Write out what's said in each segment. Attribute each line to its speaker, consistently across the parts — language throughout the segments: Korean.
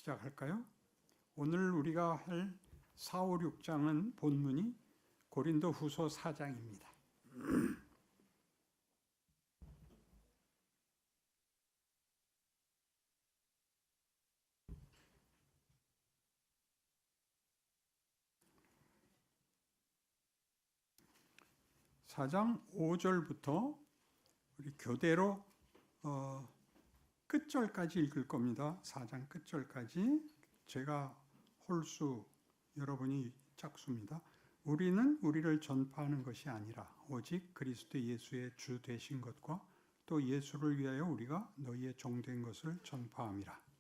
Speaker 1: 시작할까요? 오늘 우리가 할 4, 5, 6장은 본문이 고린도 후서 4장입니다. (4장) 5절부터 우리 교대로 끝절까지 읽을 겁니다. 4장 끝절까지. 제가 홀수, 여러분이 짝수입니다. 우리는 우리를 전파하는 것이 아니라 오직 그리스도 예수의 주 되신 것과 또 예수를 위하여 우리가 너희의 종된 것을 전파함이라.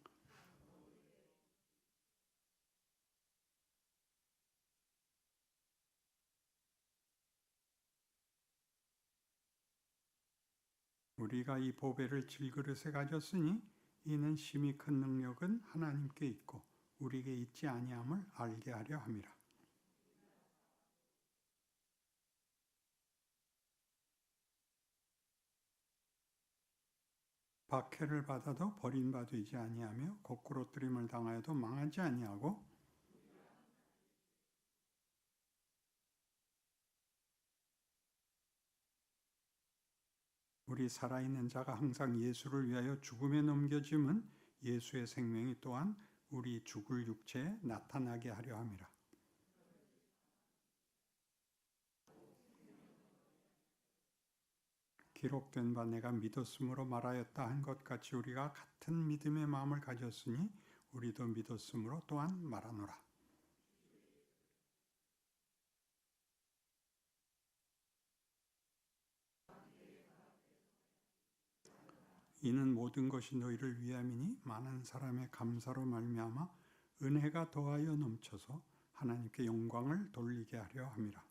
Speaker 1: 우리가 이 보배를 질그릇에 가졌으니 이는 심히 큰 능력은 하나님께 있고 우리에게 있지 아니함을 알게 하려 함이라. 박해를 받아도 버림바 되지 아니하며 거꾸로뜨림을 당하여도 망하지 아니하고 우리 살아있는 자가 항상 예수를 위하여 죽음에 넘겨짐은 예수의 생명이 또한 우리 죽을 육체에 나타나게 하려 함이라. 기록된 바 내가 믿었으므로 말하였다 한 것 같이 우리가 같은 믿음의 마음을 가졌으니 우리도 믿었으므로 또한 말하노라. 이는 모든 것이 너희를 위함이니 많은 사람의 감사로 말미암아 은혜가 더하여 넘쳐서 하나님께 영광을 돌리게 하려 함이라.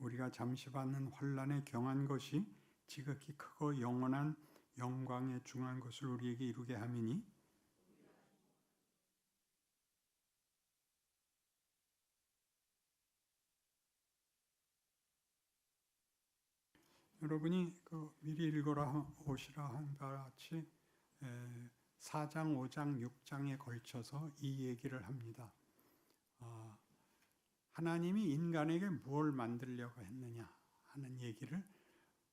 Speaker 1: 우리가 잠시 받는 환난에 경한 것이 지극히 크고 영원한 영광에 중한 것을 우리에게 이루게 함이니 여러분이 미리 읽어라 오시라 한 바 같이 4장, 5장, 6장에 걸쳐서 이 얘기를 합니다. 하나님이 인간에게 무엇을 만들려고 했느냐 하는 얘기를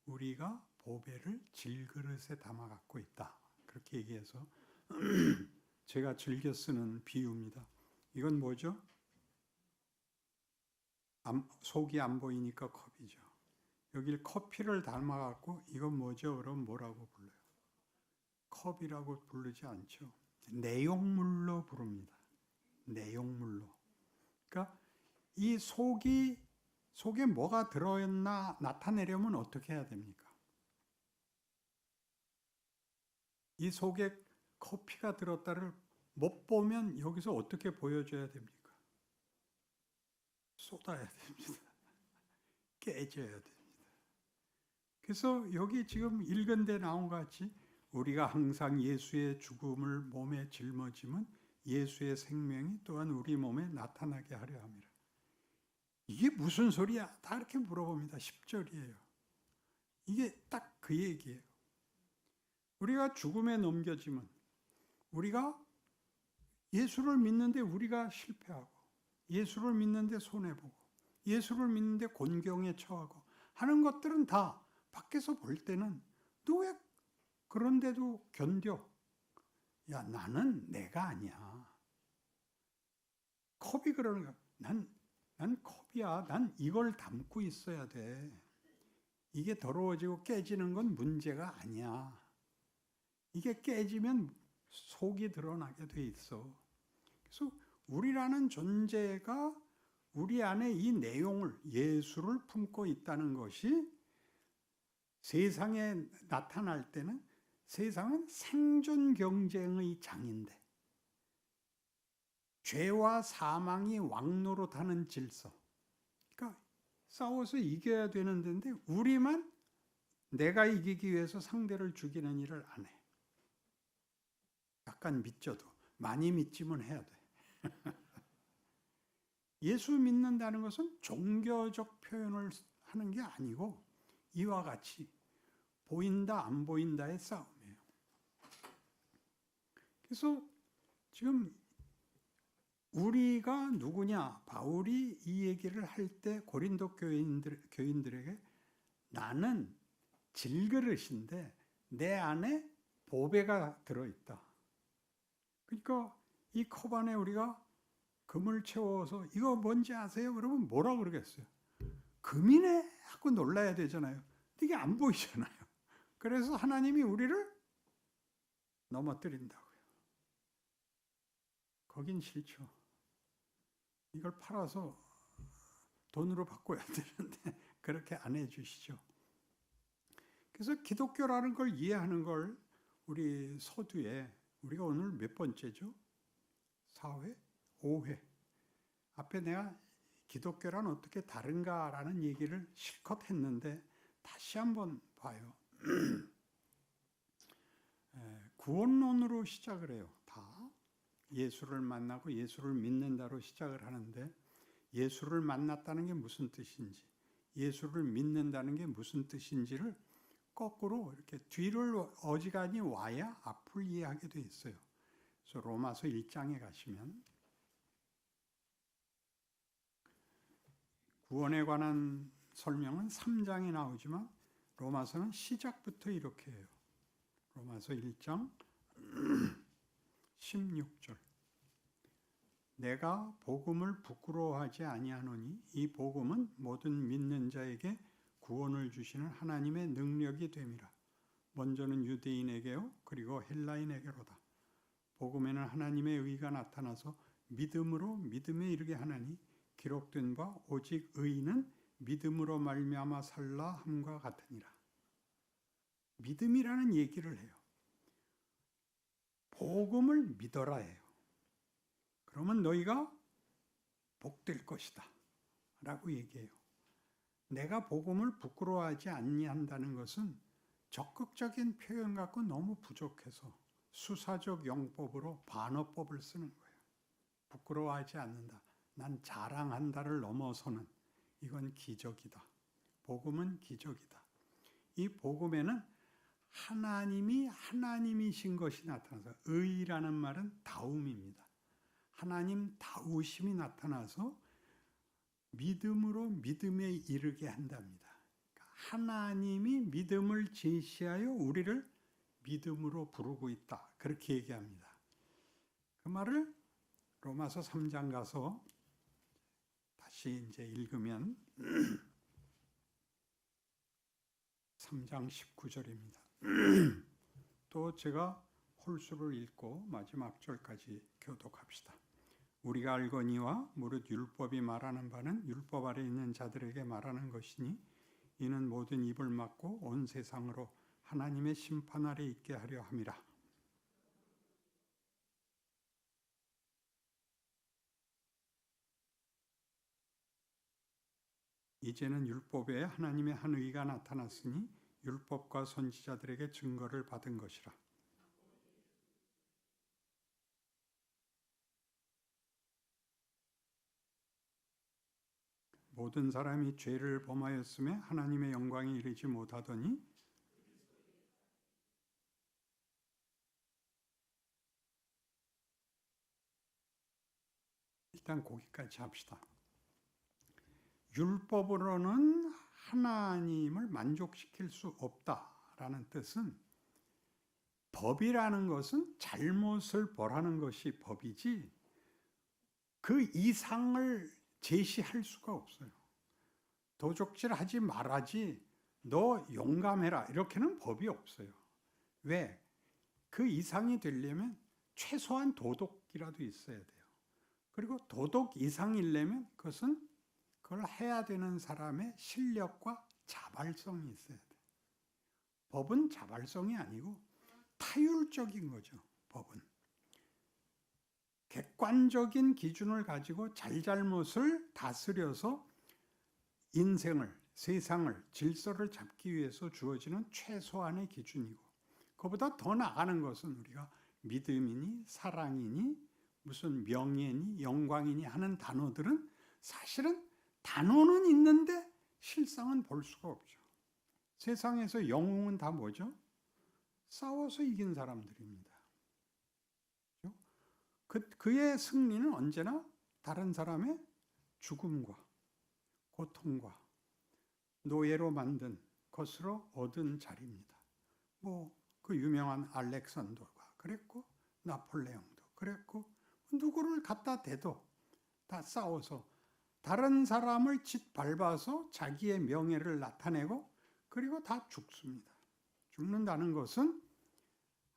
Speaker 1: 우리가 보배를 질그릇에 담아 갖고 있다. 그렇게 얘기해서 제가 즐겨 쓰는 비유입니다. 이건 뭐죠? 속이 안 보이니까 컵이죠. 여기 커피를 담아갖고 이건 뭐죠? 그럼 뭐라고 불러요? 컵이라고 부르지 않죠. 내용물로 부릅니다. 내용물로. 그러니까 이 속에 뭐가 들어있나 나타내려면 어떻게 해야 됩니까? 이 속에 커피가 들었다를 못 보면 여기서 어떻게 보여줘야 됩니까? 쏟아야 됩니다. 깨져야 됩니다. 그래서 여기 지금 읽은 데 나온 것 같이 우리가 항상 예수의 죽음을 몸에 짊어지면 예수의 생명이 또한 우리 몸에 나타나게 하려 함이라. 이게 무슨 소리야? 다 이렇게 물어봅니다. 10절이에요. 이게 딱 그 얘기예요. 우리가 죽음에 넘겨지면 우리가 예수를 믿는데 우리가 실패하고 예수를 믿는데 손해보고 예수를 믿는데 곤경에 처하고 하는 것들은 다 밖에서 볼 때는 너 왜 그런데도 견뎌? 야, 나는 내가 아니야. 컵이 그러는 거야. 난 컵이야. 난 이걸 담고 있어야 돼. 이게 더러워지고 깨지는 건 문제가 아니야. 이게 깨지면 속이 드러나게 돼 있어. 그래서 우리라는 존재가 우리 안에 이 내용을, 예수를 품고 있다는 것이 세상에 나타날 때는 세상은 생존 경쟁의 장인데 죄와 사망이 왕노릇하는 질서. 그러니까 싸워서 이겨야 되는 데인데 우리만 내가 이기기 위해서 상대를 죽이는 일을 안 해. 약간 믿져도 많이 믿지만 해야 돼. 예수 믿는다는 것은 종교적 표현을 하는 게 아니고 이와 같이 보인다 안 보인다의 싸움이에요. 그래서 지금 우리가 누구냐? 바울이 이 얘기를 할 때 고린도 교인들에게 나는 질그릇인데 내 안에 보배가 들어있다. 그러니까 이 컵 안에 우리가 금을 채워서 이거 뭔지 아세요? 그러면 뭐라 그러겠어요? 금이네 하고 놀라야 되잖아요. 이게 안 보이잖아요. 그래서 하나님이 우리를 넘어뜨린다고요. 거긴 싫죠. 이걸 팔아서 돈으로 바꿔야 되는데 그렇게 안 해주시죠. 그래서 기독교라는 걸 이해하는 걸 우리 서두에 우리가 오늘 몇 번째죠? 4회? 5회. 앞에 내가 기독교란 어떻게 다른가라는 얘기를 실컷 했는데 다시 한번 봐요. 구원론으로 시작을 해요. 다 예수를 만나고 예수를 믿는다로 시작을 하는데 예수를 만났다는 게 무슨 뜻인지 예수를 믿는다는 게 무슨 뜻인지를 거꾸로 이렇게 뒤를 어지간히 와야 앞을 이해하게 돼 있어요. 그래서 로마서 1장에 가시면 구원에 관한 설명은 3장에 나오지만 로마서는 시작부터 이렇게 해요. 로마서 1장 16절 내가 복음을 부끄러워하지 아니하노니 이 복음은 모든 믿는 자에게 구원을 주시는 하나님의 능력이 됨이라. 먼저는 유대인에게요 그리고 헬라인에게로다. 복음에는 하나님의 의가 나타나서 믿음으로 믿음에 이르게 하나니 기록된 바 오직 의인은 믿음으로 말미암아 살라 함과 같으니라. 믿음이라는 얘기를 해요. 복음을 믿어라 해요. 그러면 너희가 복될 것이다 라고 얘기해요. 내가 복음을 부끄러워하지 아니한다는 것은 적극적인 표현 갖고 너무 부족해서 수사적 용법으로 반어법을 쓰는 거예요. 부끄러워하지 않는다. 난 자랑한다를 넘어서는 이건 기적이다. 복음은 기적이다. 이 복음에는 하나님이 하나님이신 것이 나타나서 의라는 말은 다움입니다. 하나님 다우심이 나타나서 믿음으로 믿음에 이르게 한답니다. 하나님이 믿음을 제시하여 우리를 믿음으로 부르고 있다. 그렇게 얘기합니다. 그 말을 로마서 3장 가서 다시 이제 읽으면 3장 19절입니다. 또 제가 홀수를 읽고 마지막 절까지 교독합시다. 우리가 알거니와 무릇 율법이 말하는 바는 율법 아래 있는 자들에게 말하는 것이니 이는 모든 입을 막고 온 세상으로 하나님의 심판 아래 있게 하려 함이라. 이제는 율법에 하나님의 한 의가 나타났으니 율법과 선지자들에게 증거를 받은 것이라. 모든 사람이 죄를 범하였음에 하나님의 영광에 이르지 못하더니 일단 거기까지 합시다. 율법으로는 하나님을 만족시킬 수 없다라는 뜻은 법이라는 것은 잘못을 벌하는 것이 법이지 그 이상을 제시할 수가 없어요. 도적질하지 말아지 너 용감해라 이렇게는 법이 없어요. 왜? 그 이상이 되려면 최소한 도덕이라도 있어야 돼요. 그리고 도덕 이상이려면 그걸 해야 되는 사람의 실력과 자발성이 있어야 돼요. 법은 자발성이 아니고 타율적인 거죠. 법은 객관적인 기준을 가지고 잘잘못을 다스려서 인생을, 세상을, 질서를 잡기 위해서 주어지는 최소한의 기준이고 그보다 더 나가는 것은 우리가 믿음이니 사랑이니 무슨 명예니 영광이니 하는 단어들은 사실은 단어는 있는데 실상은 볼 수가 없죠. 세상에서 영웅은 다 뭐죠? 싸워서 이긴 사람들입니다. 그의 승리는 언제나 다른 사람의 죽음과 고통과 노예로 만든 것으로 얻은 자리입니다. 그 유명한 알렉산더가 그랬고 나폴레옹도 그랬고 누구를 갖다 대도 다 싸워서 다른 사람을 짓밟아서 자기의 명예를 나타내고 그리고 다 죽습니다. 죽는다는 것은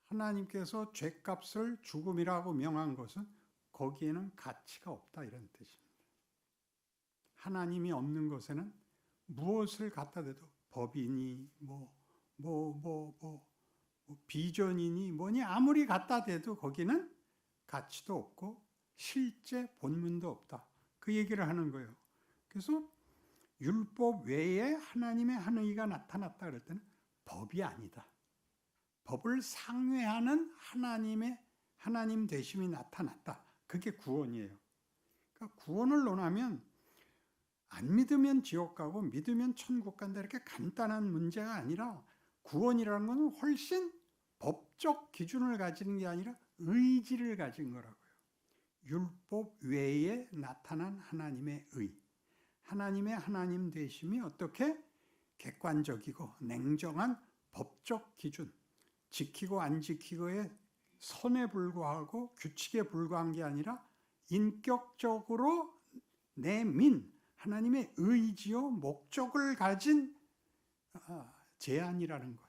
Speaker 1: 하나님께서 죄값을 죽음이라고 명한 것은 거기에는 가치가 없다 이런 뜻입니다. 하나님이 없는 것에는 무엇을 갖다 대도 법이니 비전이니 뭐니 아무리 갖다 대도 거기는 가치도 없고 실제 본문도 없다. 그 얘기를 하는 거예요. 그래서 율법 외에 하나님의 한 의가 나타났다 그럴 때는 법이 아니다. 법을 상회하는 하나님 되심이 나타났다. 그게 구원이에요. 그러니까 구원을 논하면 안 믿으면 지옥 가고 믿으면 천국 간다 이렇게 간단한 문제가 아니라 구원이라는 것은 훨씬 법적 기준을 가지는 게 아니라 의지를 가진 거라고요. 율법 외에 나타난 하나님의 의. 하나님의 하나님 되심이 어떻게 객관적이고 냉정한 법적 기준, 지키고 안 지키고의 선에 불과하고 규칙에 불과한 게 아니라 인격적으로 내민 하나님의 의지요 목적을 가진 제안이라는 것,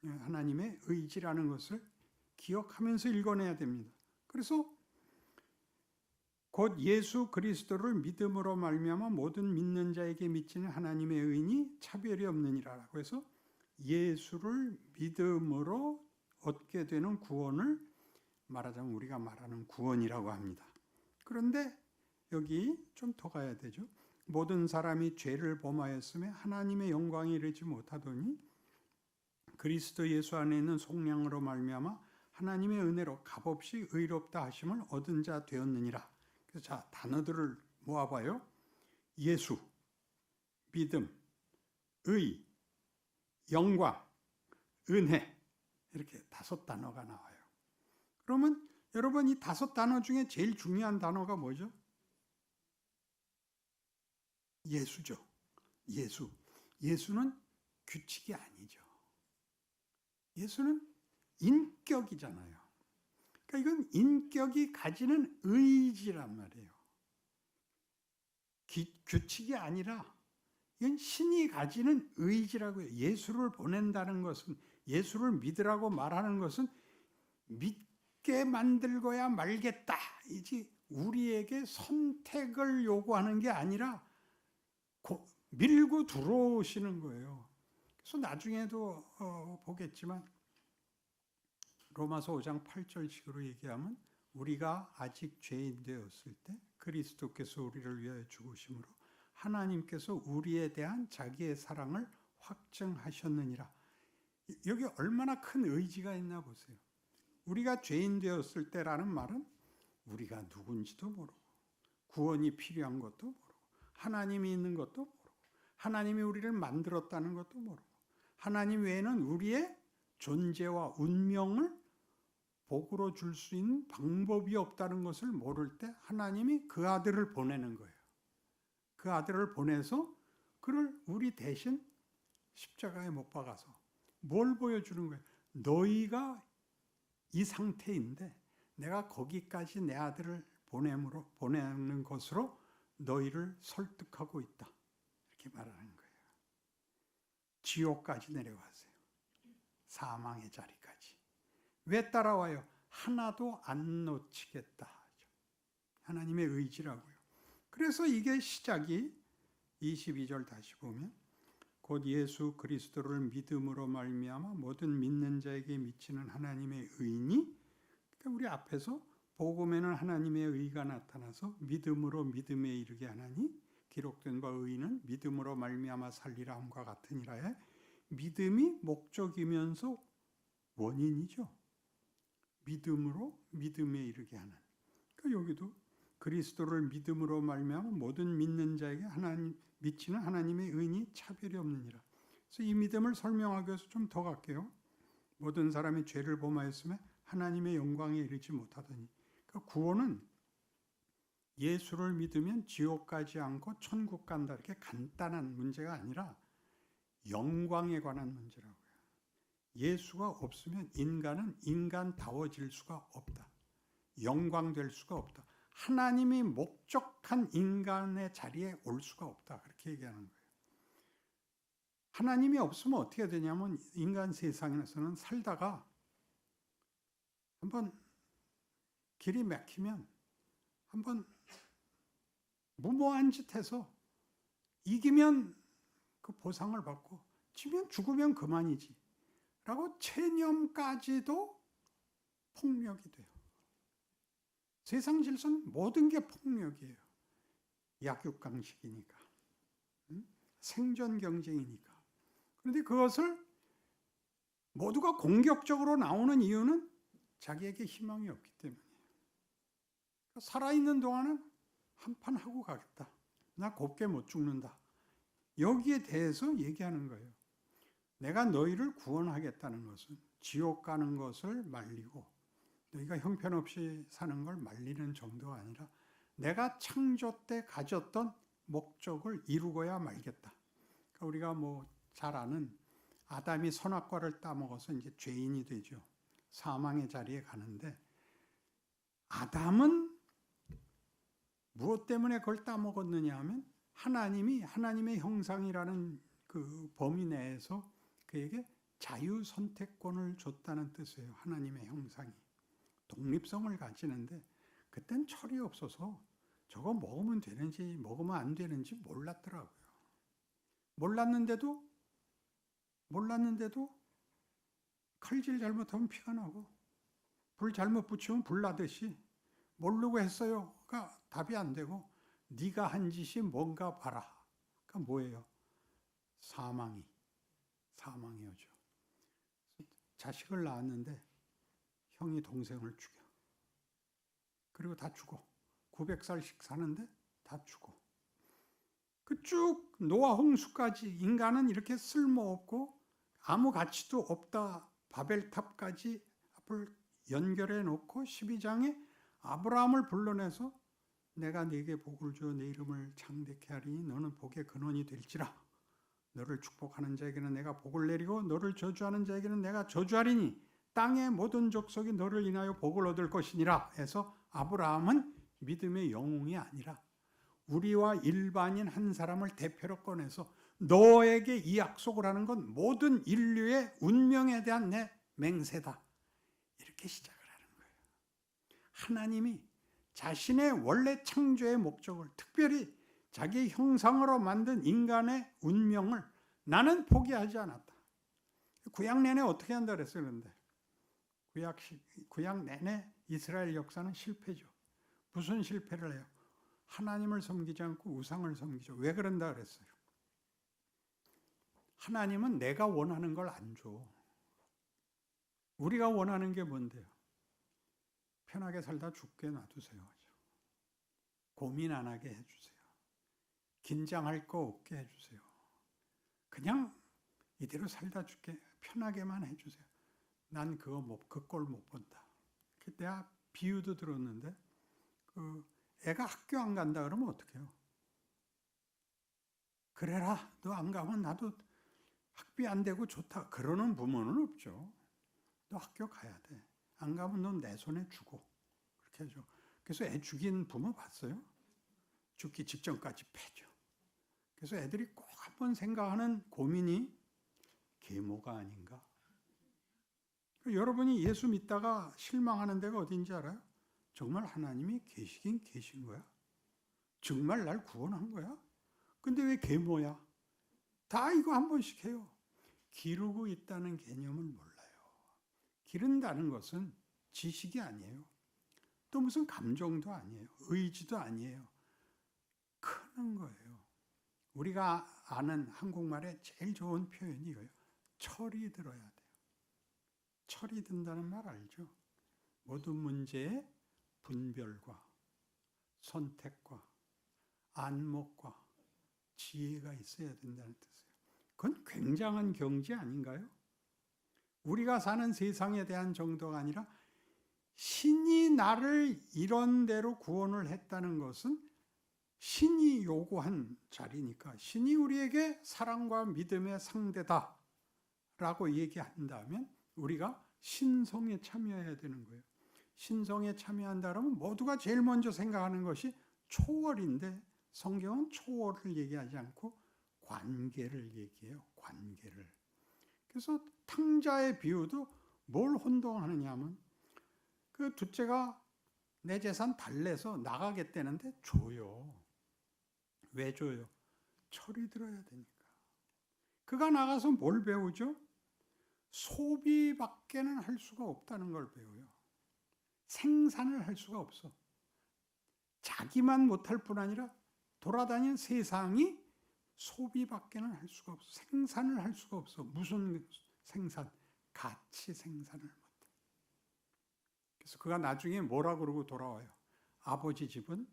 Speaker 1: 하나님의 의지라는 것을 기억하면서 읽어내야 됩니다. 그래서 곧 예수 그리스도를 믿음으로 말미암아 모든 믿는 자에게 미치는 하나님의 의인이 차별이 없느니라라고 해서 예수를 믿음으로 얻게 되는 구원을 말하자면 우리가 말하는 구원이라고 합니다. 그런데 여기 좀 더 가야 되죠. 모든 사람이 죄를 범하였음에 하나님의 영광에 이르지 못하더니 그리스도 예수 안에 있는 속량으로 말미암아 하나님의 은혜로 값없이 의롭다 하심을 얻은 자 되었느니라. 그래서 자, 단어들을 모아봐요. 예수, 믿음, 의, 영광, 은혜 이렇게 5단어가 나와요. 그러면 여러분 이 5단어 중에 제일 중요한 단어가 뭐죠? 예수죠. 예수. 예수는 규칙이 아니죠. 예수는 인격이잖아요. 그러니까 이건 인격이 가지는 의지란 말이에요. 규칙이 아니라 이건 신이 가지는 의지라고요. 예수를 보낸다는 것은, 예수를 믿으라고 말하는 것은 믿게 만들고야 말겠다. 이지 우리에게 선택을 요구하는 게 아니라 밀고 들어오시는 거예요. 그래서 나중에도 보겠지만 로마서 5장 8절식으로 얘기하면 우리가 아직 죄인 되었을 때 그리스도께서 우리를 위하여 죽으심으로 하나님께서 우리에 대한 자기의 사랑을 확증하셨느니라. 여기 얼마나 큰 의지가 있나 보세요. 우리가 죄인 되었을 때라는 말은 우리가 누군지도 모르고 구원이 필요한 것도 모르고 하나님이 있는 것도 모르고 하나님이 우리를 만들었다는 것도 모르고 하나님 외에는 우리의 존재와 운명을 복으로 줄 수 있는 방법이 없다는 것을 모를 때 하나님이 그 아들을 보내는 거예요. 그 아들을 보내서 그를 우리 대신 십자가에 못 박아서 뭘 보여주는 거예요? 너희가 이 상태인데 내가 거기까지 내 아들을 보내는 것으로 너희를 설득하고 있다. 이렇게 말하는 거예요. 지옥까지 내려가세요. 사망의 자리까지. 왜 따라와요? 하나도 안 놓치겠다. 하나님의 의지라고요. 그래서 이게 시작이 22절 다시 보면 곧 예수 그리스도를 믿음으로 말미암아 모든 믿는 자에게 미치는 하나님의 의인이, 그러니까 우리 앞에서 복음에는 하나님의 의가 나타나서 믿음으로 믿음에 이르게 하나니 기록된 바 의인은 믿음으로 말미암아 살리라 함과 같으니라에 믿음이 목적이면서 원인이죠. 믿음으로 믿음에 이르게 하는. 그러니까 여기도 그리스도를 믿음으로 말미암아 모든 믿는 자에게 미치는 하나님의 의인이 차별이 없느니라. 그래서 이 믿음을 설명하기 위해서 좀 더 갈게요. 모든 사람이 죄를 범하였으며 하나님의 영광에 이르지 못하더니. 그러니까 구원은 예수를 믿으면 지옥 가지 않고 천국 간다, 이렇게 간단한 문제가 아니라 영광에 관한 문제라고요. 예수가 없으면 인간은 인간다워질 수가 없다. 영광될 수가 없다. 하나님이 목적한 인간의 자리에 올 수가 없다. 그렇게 얘기하는 거예요. 하나님이 없으면 어떻게 되냐면 인간 세상에서는 살다가 한번 길이 막히면 한번 무모한 짓 해서 이기면 그 보상을 받고 지면 죽으면 그만이지 라고 체념까지도 폭력이 돼요. 세상 질서는 모든 게 폭력이에요. 약육강식이니까, 생존 경쟁이니까. 그런데 그것을 모두가 공격적으로 나오는 이유는 자기에게 희망이 없기 때문이에요. 살아있는 동안은 한판 하고 가겠다. 나 곱게 못 죽는다. 여기에 대해서 얘기하는 거예요. 내가 너희를 구원하겠다는 것은 지옥 가는 것을 말리고 너희가 형편없이 사는 걸 말리는 정도가 아니라 내가 창조 때 가졌던 목적을 이루고야 말겠다. 그러니까 우리가 뭐 잘 아는 아담이 선악과를 따먹어서 이제 죄인이 되죠. 사망의 자리에 가는데 아담은 무엇 때문에 그걸 따먹었느냐 하면 하나님이 하나님의 형상이라는 그 범위 내에서 그에게 자유 선택권을 줬다는 뜻이에요. 하나님의 형상이. 독립성을 가지는데 그땐 철이 없어서 저거 먹으면 되는지 먹으면 안 되는지 몰랐더라고요. 몰랐는데도 칼질 잘못하면 피가 나고 불 잘못 붙이면 불 나듯이 모르고 했어요가 답이 안 되고 네가 한 짓이 뭔가 봐라. 그러니까 뭐예요? 사망이 오죠. 자식을 낳았는데 형이 동생을 죽여. 그리고 다 죽어. 900살씩 사는데 다 죽어. 그 쭉 노아 홍수까지 인간은 이렇게 쓸모없고 아무 가치도 없다. 바벨탑까지 앞을 연결해 놓고 12장에 아브라함을 불러내서 내가 네게 복을 주어 내 이름을 창대케 하리니 너는 복의 근원이 될지라. 너를 축복하는 자에게는 내가 복을 내리고 너를 저주하는 자에게는 내가 저주하리니 땅의 모든 족속이 너를 인하여 복을 얻을 것이니라 해서 아브라함은 믿음의 영웅이 아니라 우리와 일반인 한 사람을 대표로 꺼내서 너에게 이 약속을 하는 건 모든 인류의 운명에 대한 내 맹세다. 이렇게 시작을 하는 거예요. 하나님이 자신의 원래 창조의 목적을 특별히 자기 형상으로 만든 인간의 운명을 나는 포기하지 않았다. 구약 내내 어떻게 한다 그랬어요? 그런데 구약 내내 이스라엘 역사는 실패죠. 무슨 실패를 해요? 하나님을 섬기지 않고 우상을 섬기죠. 왜 그런다 그랬어요? 하나님은 내가 원하는 걸 안 줘. 우리가 원하는 게 뭔데요? 편하게 살다 죽게 놔두세요. 고민 안 하게 해주세요. 긴장할 거 없게 해주세요. 그냥 이대로 살다 죽게 편하게만 해주세요. 난 그 꼴 못 본다. 내가 비유도 들었는데 애가 학교 안 간다 그러면 어떡해요? 그래라. 너 안 가면 나도 학비 안 되고 좋다. 그러는 부모는 없죠. 너 학교 가야 돼. 안 가면 넌 내 손에 주고. 그렇게 하죠. 그래서 애 죽인 부모 봤어요? 죽기 직전까지 패죠. 그래서 애들이 꼭 한번 생각하는 고민이 계모가 아닌가? 여러분이 예수 믿다가 실망하는 데가 어딘지 알아요? 정말 하나님이 계시긴 계신 거야? 정말 날 구원한 거야? 근데 왜 계모야? 다 이거 한 번씩 해요. 기르고 있다는 개념을 몰라요. 기른다는 것은 지식이 아니에요. 또 무슨 감정도 아니에요. 의지도 아니에요. 크는 거예요. 우리가 아는 한국말의 제일 좋은 표현이 이거예요. 철이 들어야 돼요. 철이 든다는 말 알죠? 모든 문제에 분별과 선택과 안목과 지혜가 있어야 된다는 뜻이에요. 그건 굉장한 경지 아닌가요? 우리가 사는 세상에 대한 정도가 아니라 신이 나를 이런 대로 구원을 했다는 것은 신이 요구한 자리니까, 신이 우리에게 사랑과 믿음의 상대다 라고 얘기한다면 우리가 신성에 참여해야 되는 거예요. 신성에 참여한다면 모두가 제일 먼저 생각하는 것이 초월인데, 성경은 초월을 얘기하지 않고 관계를 얘기해요. 관계를. 그래서 탕자의 비유도 뭘 혼동하느냐 하면, 그 둘째가 내 재산 달래서 나가겠다는데 줘요. 왜 줘요? 철이 들어야 되니까. 그가 나가서 뭘 배우죠? 소비밖에는 할 수가 없다는 걸 배워요. 생산을 할 수가 없어. 자기만 못할 뿐 아니라 돌아다니는 세상이 소비밖에는 할 수가 없어. 생산을 할 수가 없어. 무슨 생산? 가치 생산을 못해. 그래서 그가 나중에 뭐라 그러고 돌아와요? 아버지 집은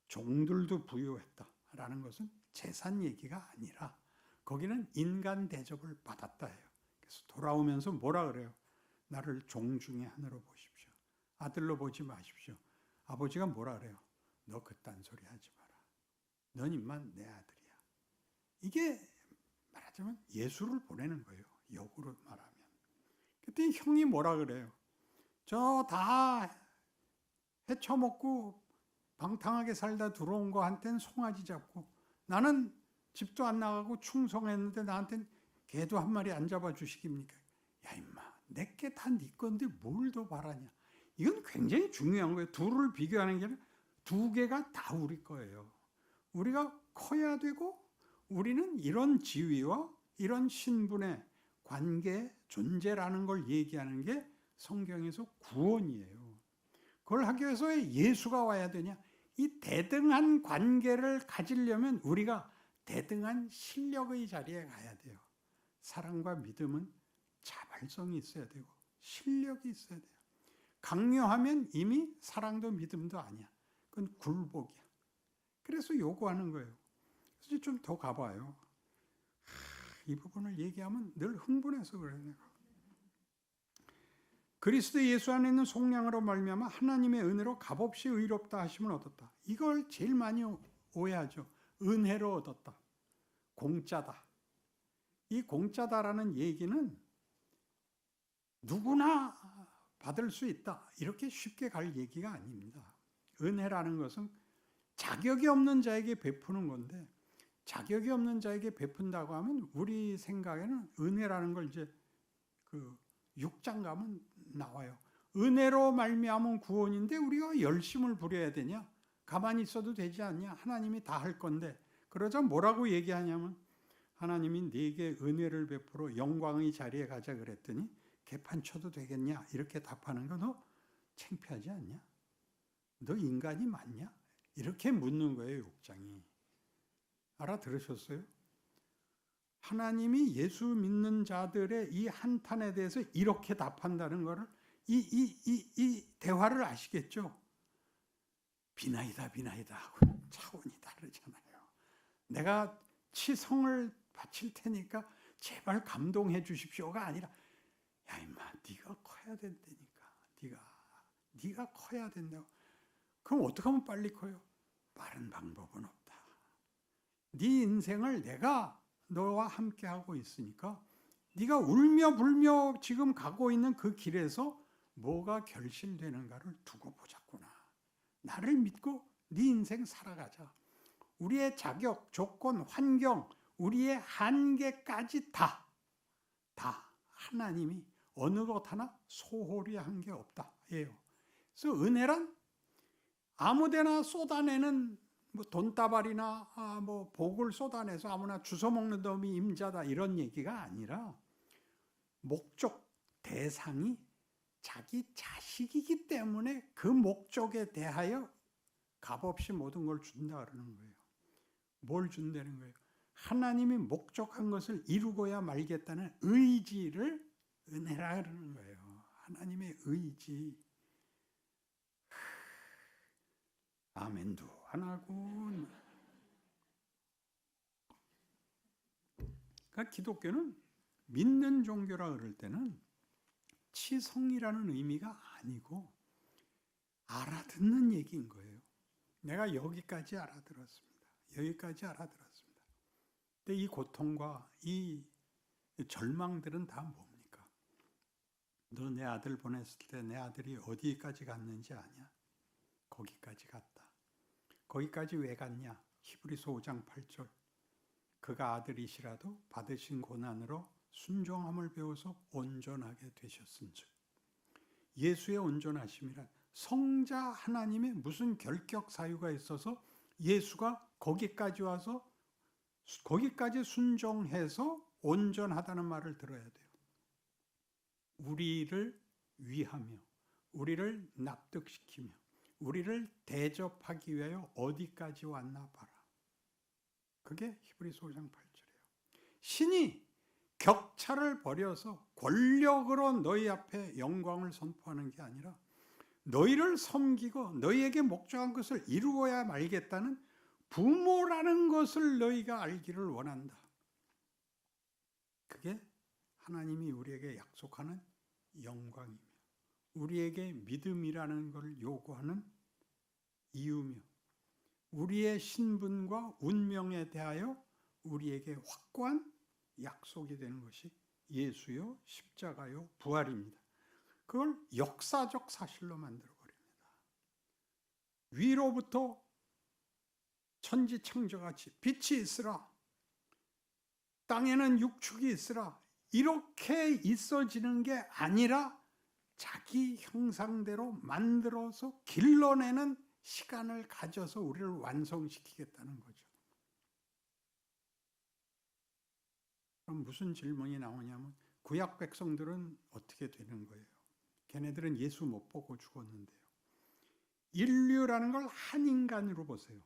Speaker 1: 종들도 부유했다라는 것은 재산 얘기가 아니라 거기는 인간 대접을 받았다 해요. 그래서 돌아오면서 뭐라 그래요? 나를 종 중에 하나로 보십시오. 아들로 보지 마십시오. 아버지가 뭐라 그래요? 너 그딴 소리 하지 마라. 넌 임만 내 아들이야. 이게 말하자면 예수를 보내는 거예요. 역으로 말하면. 그때 형이 뭐라 그래요? 저 다 헤쳐먹고 방탕하게 살다 들어온 거한테는 송아지 잡고, 나는 집도 안 나가고 충성했는데 나한테는 개도 한 마리 안 잡아 주시깁니까? 야 임마, 내게 다 네 건데 뭘 더 바라냐. 이건 굉장히 중요한 거예요. 둘을 비교하는 게 아니라 두 개가 다 우리 거예요. 우리가 커야 되고, 우리는 이런 지위와 이런 신분의 관계, 존재라는 걸 얘기하는 게 성경에서 구원이에요. 그걸 하기 위해서 왜 예수가 와야 되냐? 이 대등한 관계를 가지려면 우리가 대등한 실력의 자리에 가야 돼요. 사랑과 믿음은 자발성이 있어야 되고 실력이 있어야 돼요. 강요하면 이미 사랑도 믿음도 아니야. 그건 굴복이야. 그래서 요구하는 거예요. 그래서 좀 더 가봐요. 이 부분을 얘기하면 늘 흥분해서 그래요. 내가. 그리스도 예수 안에 있는 속량으로 말미암아 하나님의 은혜로 값없이 의롭다 하심을 얻었다. 이걸 제일 많이 오해하죠. 은혜로 얻었다. 공짜다. 이 공짜다라는 얘기는 누구나 받을 수 있다. 이렇게 쉽게 갈 얘기가 아닙니다. 은혜라는 것은 자격이 없는 자에게 베푸는 건데, 자격이 없는 자에게 베푼다고 하면 우리 생각에는 은혜라는 걸 이제 그 6장 가면 나와요. 은혜로 말미암은 구원인데 우리가 열심을 부려야 되냐? 가만히 있어도 되지 않냐? 하나님이 다 할 건데. 그러자 뭐라고 얘기하냐면, 하나님이 네게 은혜를 베풀어 영광의 자리에 가자 그랬더니 개판 쳐도 되겠냐? 이렇게 답하는 거 너 창피하지 않냐? 너 인간이 맞냐? 이렇게 묻는 거예요. 6장이. 알아들으셨어요? 하나님이 예수 믿는 자들의 이 한탄에 대해서 이렇게 답한다는 것을 이 대화를 아시겠죠? 비나이다 비나이다 하고 차원이 다르잖아요. 내가 치성을 바칠 테니까 제발 감동해 주십시오가 아니라, 야 임마 네가 커야 된다니까. 네가 커야 된다고. 그럼 어떻게 하면 빨리 커요? 빠른 방법은 없다. 네 인생을 내가 너와 함께 하고 있으니까 네가 울며 불며 지금 가고 있는 그 길에서 뭐가 결실되는가를 두고 보자꾸나. 나를 믿고 네 인생 살아가자. 우리의 자격, 조건, 환경, 우리의 한계까지 다 하나님이 어느 것 하나 소홀히 한 게 없다. 예요. 그래서 은혜란 아무데나 쏟아내는 뭐 돈다발이나 뭐 복을 쏟아내서 아무나 주워 먹는 놈이 임자다 이런 얘기가 아니라, 목적, 대상이 자기 자식이기 때문에 그 목적에 대하여 값없이 모든 걸 준다 그러는 거예요. 뭘 준다는 거예요? 하나님이 목적한 것을 이루고야 말겠다는 의지를 은혜라 그러는 거예요. 하나님의 의지. 아멘도 안 하고. 그러니까 기독교는 믿는 종교라 그럴 때는 치성이라는 의미가 아니고 알아듣는 얘기인 거예요. 내가 여기까지 알아들었습니다. 여기까지 알아들었습니다. 근데 이 고통과 이 절망들은 다 뭡니까? 너 내 아들 보냈을 때 내 아들이 어디까지 갔는지 아냐? 거기까지 갔다. 거기까지 왜 갔냐? 히브리서 5장 8절. 그가 아들이시라도 받으신 고난으로 순종함을 배워서 온전하게 되셨은즉. 예수의 온전하심이란 성자 하나님의 무슨 결격 사유가 있어서 예수가 거기까지 와서 거기까지 순종해서 온전하다는 말을 들어야 돼요. 우리를 위하며 우리를 납득시키며 우리를 대접하기 위하여 어디까지 왔나 봐라. 그게 히브리서 5장 8절이에요. 신이 격차를 버려서 권력으로 너희 앞에 영광을 선포하는 게 아니라 너희를 섬기고 너희에게 목적한 것을 이루어야 말겠다는 부모라는 것을 너희가 알기를 원한다. 그게 하나님이 우리에게 약속하는 영광이며 우리에게 믿음이라는 것을 요구하는 이유며 우리의 신분과 운명에 대하여 우리에게 확고한 약속이 되는 것이 예수요 십자가요 부활입니다. 그걸 역사적 사실로 만들어버립니다. 위로부터 천지창조같이 빛이 있으라 땅에는 육축이 있으라 이렇게 있어지는 게 아니라 자기 형상대로 만들어서 길러내는 시간을 가져서 우리를 완성시키겠다는 거죠. 그럼 무슨 질문이 나오냐면 구약 백성들은 어떻게 되는 거예요? 걔네들은 예수 못 보고 죽었는데요. 인류라는 걸 한 인간으로 보세요.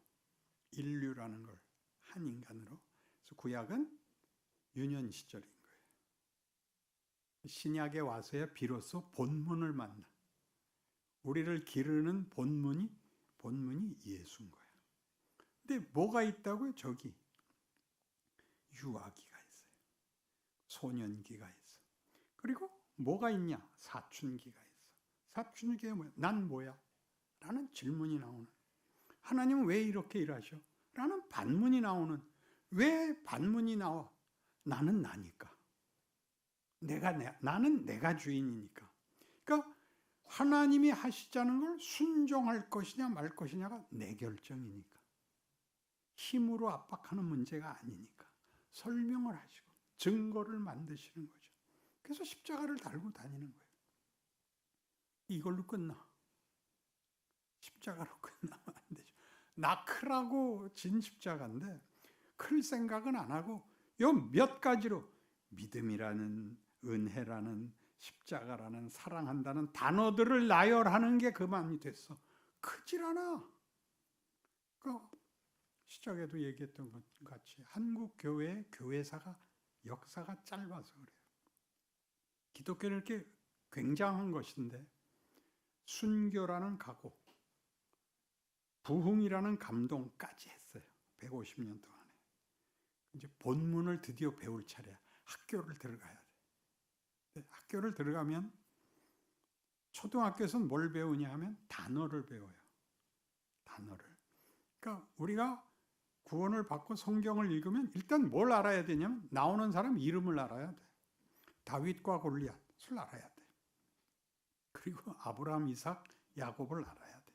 Speaker 1: 인류라는 걸 한 인간으로. 그래서 구약은 유년 시절인 거예요. 신약에 와서야 비로소 본문을 만나. 우리를 기르는 본문이 예수인 거예요. 근데 뭐가 있다고요? 저기 유아기가 있어요. 소년기가 있어. 그리고 뭐가 있냐? 사춘기가 있어. 사춘기가 뭐야? 난 뭐야? 라는 질문이 나오는. 하나님은 왜 이렇게 일하셔? 라는 반문이 나오는. 왜 반문이 나와? 나는 나니까. 나는 내가 주인이니까. 그러니까 하나님이 하시자는 걸 순종할 것이냐 말 것이냐가 내 결정이니까. 힘으로 압박하는 문제가 아니니까. 설명을 하시고 증거를 만드시는 거죠. 그래서 십자가를 달고 다니는 거예요. 이걸로 끝나. 십자가로 끝나면 안 되죠. 나 크라고 진 십자가인데 클 생각은 안 하고 요 몇 가지로 믿음이라는 은혜라는 십자가라는 사랑한다는 단어들을 나열하는 게 그만이 됐어. 크질 않아. 그러니까 시작에도 얘기했던 것 같이 한국 교회의 교회사가 역사가 짧아서 그래요. 기독교는 이렇게 굉장한 것인데 순교라는 각오, 부흥이라는 감동까지 했어요. 150년 동안에. 이제 본문을 드디어 배울 차례야. 학교를 들어가야 돼. 학교를 들어가면 초등학교에서는 뭘 배우냐 하면 단어를 배워요. 단어를. 그러니까 우리가 구원을 받고 성경을 읽으면 일단 뭘 알아야 되냐면 나오는 사람 이름을 알아야 돼. 다윗과 골리앗을 알아야 돼. 그리고 아브라함, 이삭, 야곱을 알아야 돼.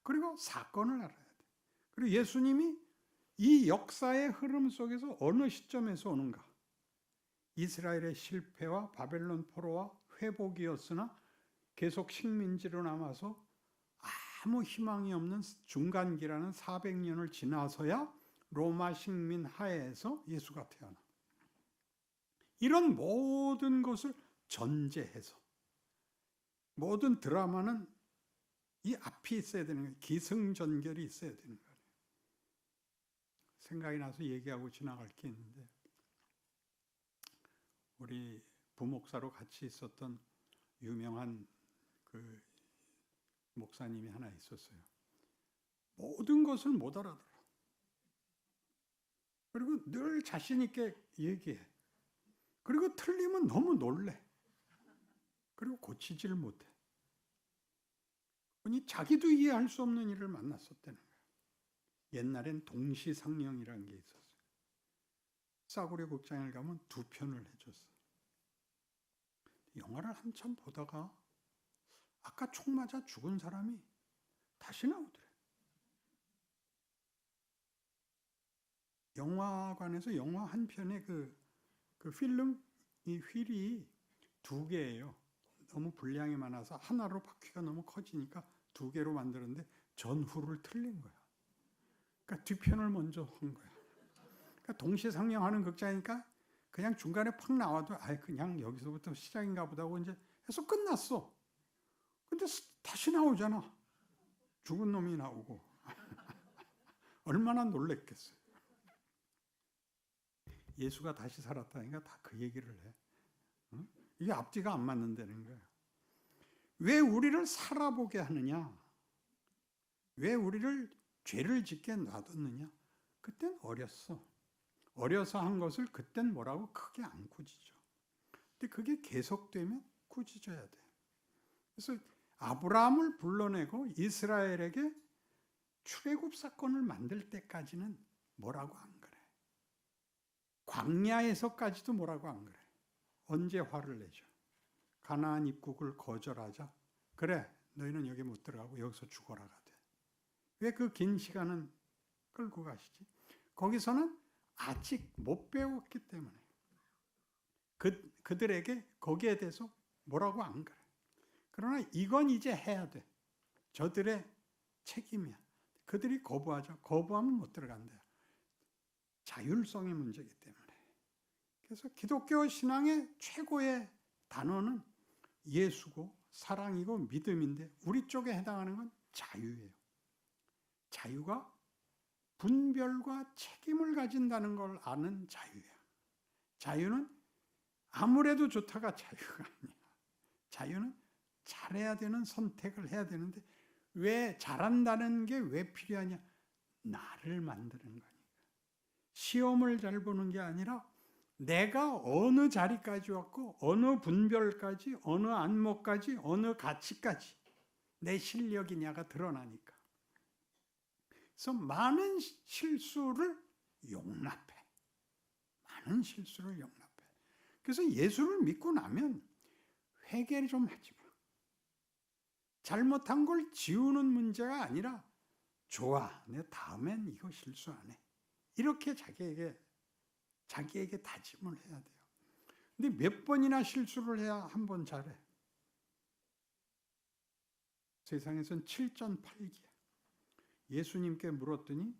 Speaker 1: 그리고 사건을 알아야 돼. 그리고 예수님이 이 역사의 흐름 속에서 어느 시점에서 오는가? 이스라엘의 실패와 바벨론 포로와 회복이었으나 계속 식민지로 남아서 아무 희망이 없는 중간기라는 400년을 지나서야 로마 식민 하에서 예수가 태어나. 이런 모든 것을 전제해서 모든 드라마는 이 앞이 있어야 되는 거예요. 기승전결이 있어야 되는 거예요. 생각이 나서 얘기하고 지나갈 게 있는데 우리 부목사로 같이 있었던 유명한 그 목사님이 하나 있었어요. 모든 것을 못 알아들어. 그리고 늘 자신 있게 얘기해. 그리고 틀리면 너무 놀래. 그리고 고치지를 못해. 그러니 자기도 이해할 수 없는 일을 만났었다는 거예요. 옛날엔 동시상영이라는 게 있었어요. 싸구려 극장을 가면 2편을 해줬어. 영화를 한참 보다가 아까 총 맞아 죽은 사람이 다시 나오더래. 영화관에서 영화 한 편에 그 필름 이 휠이 2개예요. 너무 분량이 많아서 하나로 바퀴가 너무 커지니까 2개로 만들었는데 전후를 틀린 거야. 그러니까 뒤편을 먼저 한 거야. 그러니까 동시에 상영하는 극장이니까 그냥 중간에 팍 나와도 그냥 여기서부터 시작인가 보다 하고 이제 해서 끝났어. 근데 다시 나오잖아. 죽은 놈이 나오고. 얼마나 놀랬겠어요. 예수가 다시 살았다니까 다 그 얘기를 해. 응? 이게 앞뒤가 안 맞는다는 거예요. 왜 우리를 살아보게 하느냐? 왜 우리를 죄를 짓게 놔뒀느냐? 그땐 어렸어. 어려서 한 것을 그땐 뭐라고 크게 안 꾸짖어. 근데 그게 계속되면 꾸짖어야 돼. 그래서 아브라함을 불러내고 이스라엘에게 출애굽 사건을 만들 때까지는 뭐라고 안 그래. 광야에서까지도 뭐라고 안 그래. 언제 화를 내죠? 가나안 입국을 거절하자. 그래, 너희는 여기 못 들어가고 여기서 죽어라 가대. 왜 그 긴 시간은 끌고 가시지? 거기서는 아직 못 배웠기 때문에 그들에게 거기에 대해서 뭐라고 안 그래. 그러나 이건 이제 해야 돼. 저들의 책임이야. 그들이 거부하죠. 거부하면 못 들어간대요. 자율성의 문제이기 때문에. 그래서 기독교 신앙의 최고의 단어는 예수고 사랑이고 믿음인데 우리 쪽에 해당하는 건 자유예요. 자유가 분별과 책임을 가진다는 걸 아는 자유야. 자유는 아무래도 좋다가 자유가 아니야. 자유는 잘해야 되는 선택을 해야 되는데 왜 잘한다는 게 왜 필요하냐? 나를 만드는 거니까. 시험을 잘 보는 게 아니라 내가 어느 자리까지 왔고 어느 분별까지 어느 안목까지 어느 가치까지 내 실력이냐가 드러나니까. 그래서 많은 실수를 용납해. 많은 실수를 용납해. 그래서 예수를 믿고 나면 회개를 좀 하지 마. 잘못한 걸 지우는 문제가 아니라 좋아, 내 다음엔 이거 실수 안 해. 이렇게 자기에게 다짐을 해야 돼요. 근데 몇 번이나 실수를 해야 한 번 잘해. 세상에선 7전8기야. 예수님께 물었더니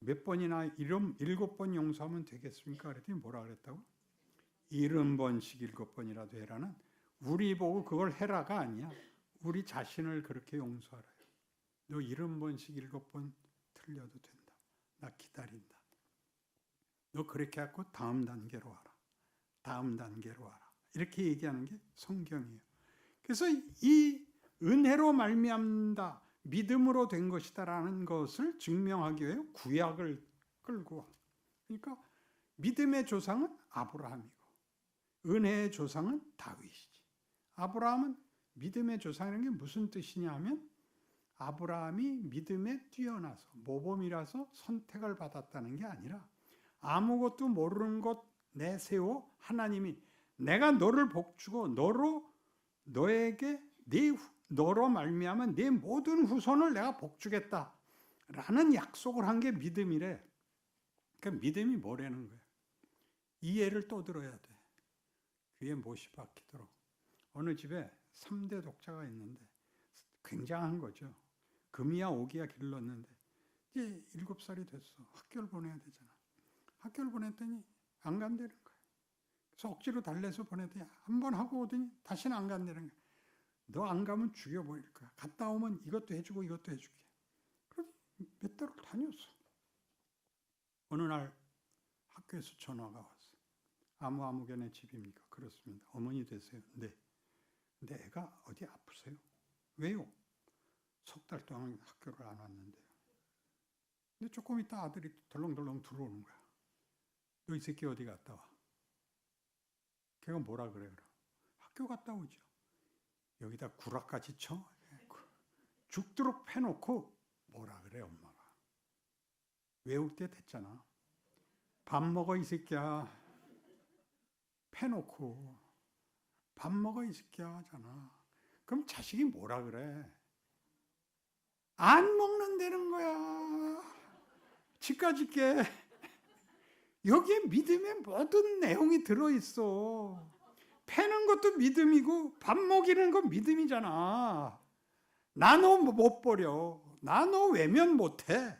Speaker 1: 몇 번이나 7번 용서하면 되겠습니까? 그랬더니 뭐라 그랬다고? 70번씩 7번이라도 해라는 우리 보고 그걸 해라가 아니야. 우리 자신을 그렇게 용서하라. 너 70번씩 7번 틀려도 된다. 나 기다린다. 너 그렇게 하고 다음 단계로 와라. 다음 단계로 와라. 이렇게 얘기하는 게 성경이에요. 그래서 이 은혜로 말미암다. 믿음으로 된 것이다라는 것을 증명하기 위해 구약을 끌고 와. 그러니까 믿음의 조상은 아브라함이고 은혜의 조상은 다윗이지. 아브라함은 믿음의 조상이라는 게 무슨 뜻이냐 하면 아브라함이 믿음에 뛰어나서 모범이라서 선택을 받았다는 게 아니라 아무것도 모르는 것 내세워 하나님이 내가 너를 복주고 너에게 너로 말미암아 네 모든 후손을 내가 복주겠다라는 약속을 한 게 믿음이래. 그러니까 믿음이 뭐라는 거야? 이 예를 또 들어야 돼. 귀에 못이 박히도록. 어느 집에 3대 독자가 있는데 굉장한 거죠. 금이야 오기야 길렀는데 이제 7살이 됐어. 학교를 보내야 되잖아. 학교를 보냈더니 안 간다는 거야. 그래서 억지로 달래서 보냈더니 한 번 하고 오더니 다시는 안 간다는 거야. 너 안 가면 죽여버릴 거야. 갔다 오면 이것도 해주고 이것도 해줄게. 그래서 몇 달을 다녔어. 어느 날 학교에서 전화가 왔어. 아무개네 집입니까? 그렇습니다. 어머니 되세요? 네. 근데 애가 어디 아프세요? 왜요? 3달 동안 학교를 안 왔는데요. 근데 조금 있다 아들이 덜렁덜렁 들어오는 거야. 너 이 새끼 어디 갔다 와? 걔가 뭐라 그래? 그럼 학교 갔다 오죠. 여기다 구라까지 쳐? 죽도록 패놓고 뭐라 그래 엄마가. 외울 때 됐잖아. 밥 먹어 이 새끼야. 패놓고 밥 먹어 이 새끼야 하잖아. 그럼 자식이 뭐라 그래? 안 먹는다는 거야. 집까지 게 여기에 믿음의 모든 내용이 들어있어. 패는 것도 믿음이고 밥 먹이는 건 믿음이잖아. 나 너 못 버려. 나 너 외면 못해.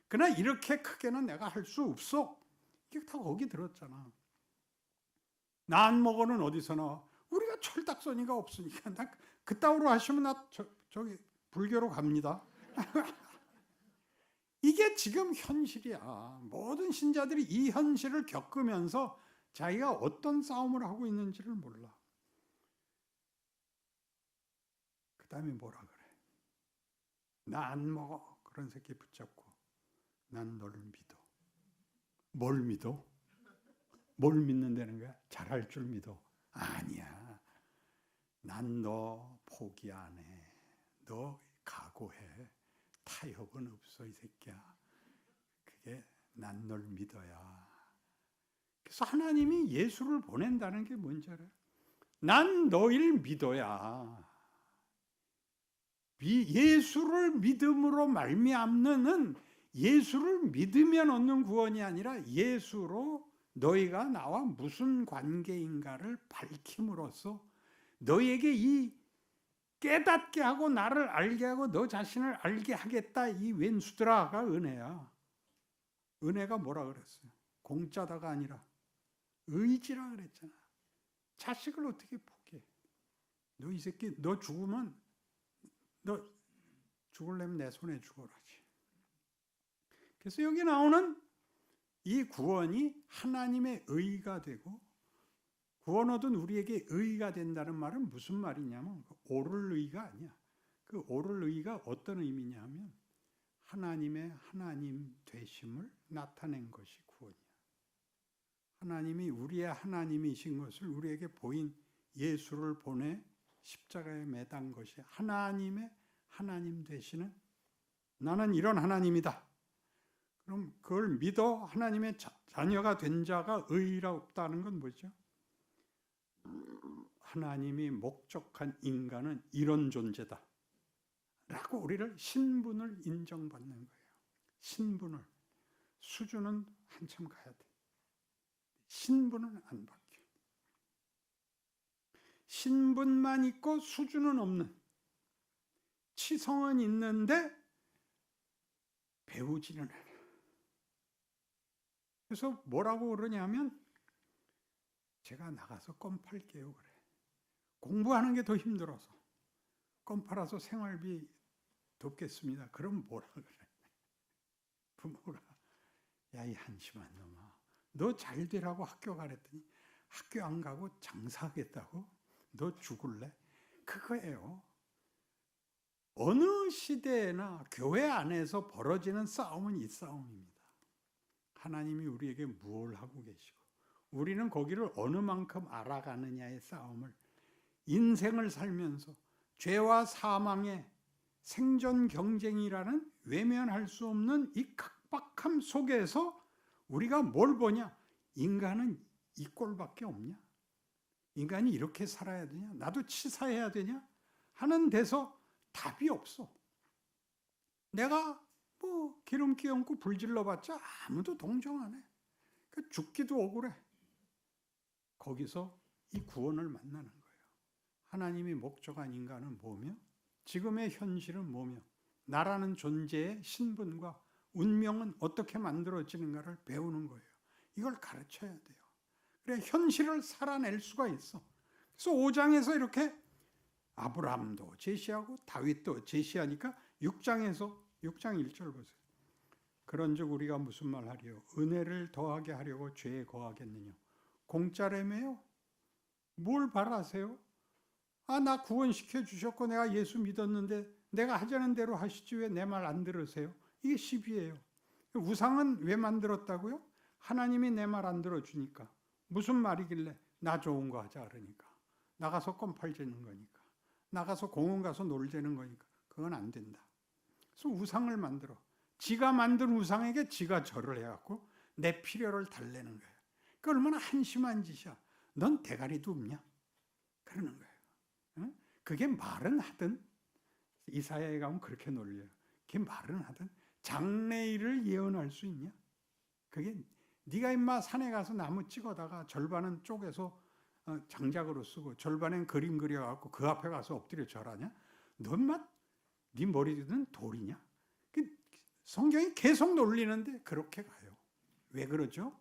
Speaker 1: 그러나 이렇게 크게는 내가 할 수 없어. 이게 다 거기 들었잖아. 나 안 먹어는 어디서 나와? 우리가 철딱서니가 없으니까. 나 그따위로 하시면 나 저기 불교로 갑니다. 이게 지금 현실이야. 모든 신자들이 이 현실을 겪으면서 자기가 어떤 싸움을 하고 있는지를 몰라. 그 다음에 뭐라 그래? 나 안 먹어. 그런 새끼 붙잡고 난 너를 믿어. 뭘 믿어? 뭘 믿는다는 거야? 잘할 줄 믿어. 아니야. 난 너 포기 안 해. 너 각오해. 타협은 없어 이 새끼야. 그게 난 널 믿어야. 그래서 하나님이 예수를 보낸다는 게 뭔지 알아요? 난 너를 믿어야. 예수를 믿음으로 말미암는 예수를 믿으면 얻는 구원이 아니라 예수로 너희가 나와 무슨 관계인가를 밝힘으로써 너희에게 이 깨닫게 하고 나를 알게 하고 너 자신을 알게 하겠다. 이 왼수들아가 은혜야. 은혜가 뭐라 그랬어요? 공짜다가 아니라 의지라 그랬잖아. 자식을 어떻게 포기해? 너 이 새끼 너 죽으면 너 죽으려면 내 손에 죽어라지. 그래서 여기 나오는 이 구원이 하나님의 의가 되고 구원 얻은 우리에게 의가 된다는 말은 무슨 말이냐면 오를 의가 아니야. 그 오를 의가 어떤 의미냐면 하나님의 하나님 되심을 나타낸 것이 구원이야. 하나님이 우리의 하나님이신 것을 우리에게 보인 예수를 보내 십자가에 매단 것이 하나님의 하나님 되시는 나는 이런 하나님이다. 그럼 그걸 믿어 하나님의 자녀가 된 자가 의의가 없다는 건 뭐죠? 하나님이 목적한 인간은 이런 존재다 라고 우리를 신분을 인정받는 거예요. 신분을. 수준은 한참 가야 돼. 신분은 안 바뀌어. 신분만 있고 수준은 없는, 치성은 있는데 배우지는 않아. 그래서 뭐라고 그러냐면 제가 나가서 껌 팔게요 그래. 공부하는 게 더 힘들어서 껌 팔아서 생활비 돕겠습니다. 그럼 뭐라 그래? 부모가 야 이 한심한 놈아, 너 잘 되라고 학교 가랬더니 학교 안 가고 장사하겠다고? 너 죽을래? 그거예요. 어느 시대에나 교회 안에서 벌어지는 싸움은 이 싸움입니다. 하나님이 우리에게 무엇을 하고 계시고 우리는 거기를 어느 만큼 알아가느냐의 싸움을 인생을 살면서 죄와 사망의 생존 경쟁이라는 외면할 수 없는 이 각박함 속에서 우리가 뭘 보냐? 인간은 이 꼴밖에 없냐? 인간이 이렇게 살아야 되냐? 나도 치사해야 되냐? 하는 데서 답이 없어. 내가 뭐 기름기 얹고 불질러봤자 아무도 동정 안 해. 죽기도 억울해. 거기서 이 구원을 만나는 거예요. 하나님이 목적한 인간은 뭐며 지금의 현실은 뭐며 나라는 존재의 신분과 운명은 어떻게 만들어지는가를 배우는 거예요. 이걸 가르쳐야 돼요. 그래 현실을 살아낼 수가 있어. 그래서 5장에서 이렇게 아브라함도 제시하고 다윗도 제시하니까 6장에서 6장 1절 보세요. 그런즉 우리가 무슨 말 하리요? 은혜를 더하게 하려고 죄에 거하겠느냐? 공짜라며요? 뭘 바라세요? 아, 나 구원시켜 주셨고 내가 예수 믿었는데 내가 하자는 대로 하시지 왜 내 말 안 들으세요? 이게 시비예요. 우상은 왜 만들었다고요? 하나님이 내 말 안 들어주니까 무슨 말이길래 나 좋은 거 하자 그러니까 나가서 껌 팔자는 거니까 나가서 공원 가서 놀자는 거니까 그건 안 된다. 그래서 우상을 만들어 지가 만든 우상에게 지가 절을 해갖고 내 필요를 달래는 거예요. 그 얼마나 한심한 짓이야. 넌 대가리도 없냐? 그러는 거예요. 응? 그게 말은 하든 이사야에 가면 그렇게 놀려요. 그게 말은 하든 장래일을 예언할 수 있냐? 그게 네가 임마 산에 가서 나무 찍어다가 절반은 쪼개서 장작으로 쓰고 절반엔 그림 그려갖고 그 앞에 가서 엎드려 절하냐? 너 인마 네 머리는 돌이냐? 성경이 계속 놀리는데 그렇게 가요. 왜 그러죠?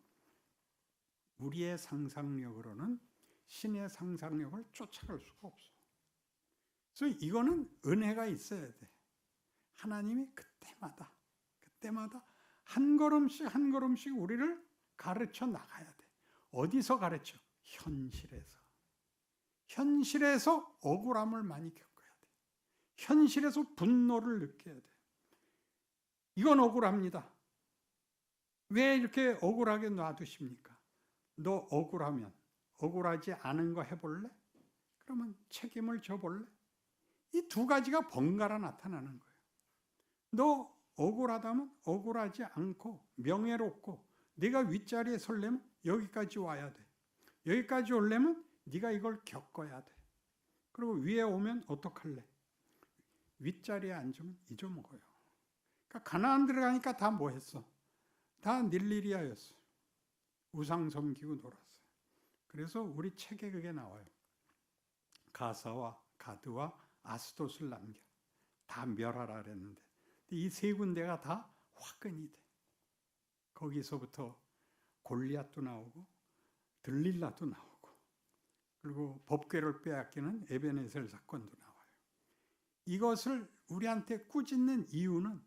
Speaker 1: 우리의 상상력으로는 신의 상상력을 쫓아갈 수가 없어. 그래서 이거는 은혜가 있어야 돼. 하나님이 그때마다 한 걸음씩 한 걸음씩 우리를 가르쳐 나가야 돼. 어디서 가르쳐? 현실에서 억울함을 많이 겪어야 돼. 현실에서 분노를 느껴야 돼. 이건 억울합니다. 왜 이렇게 억울하게 놔두십니까? 너 억울하면 억울하지 않은 거 해볼래? 그러면 책임을 져볼래? 이 두 가지가 번갈아 나타나는 거예요. 너 억울하다면 억울하지 않고 명예롭고 네가 윗자리에 설려면 여기까지 와야 돼. 여기까지 오려면 네가 이걸 겪어야 돼. 그리고 위에 오면 어떡할래? 윗자리에 앉으면 잊어먹어요. 그러니까 가나안 들어가니까 다 뭐 했어? 다 닐리리아였어. 우상 섬기고 놀았어요. 그래서 우리 책에 그게 나와요. 가사와 가드와 아스돗을 남겨 다 멸하라 그랬는데 이 세 군데가 다 화근이 돼. 거기서부터 골리앗도 나오고 들릴라도 나오고 그리고 법궤를 빼앗기는 에베네셀 사건도 나와요. 이것을 우리한테 꾸짖는 이유는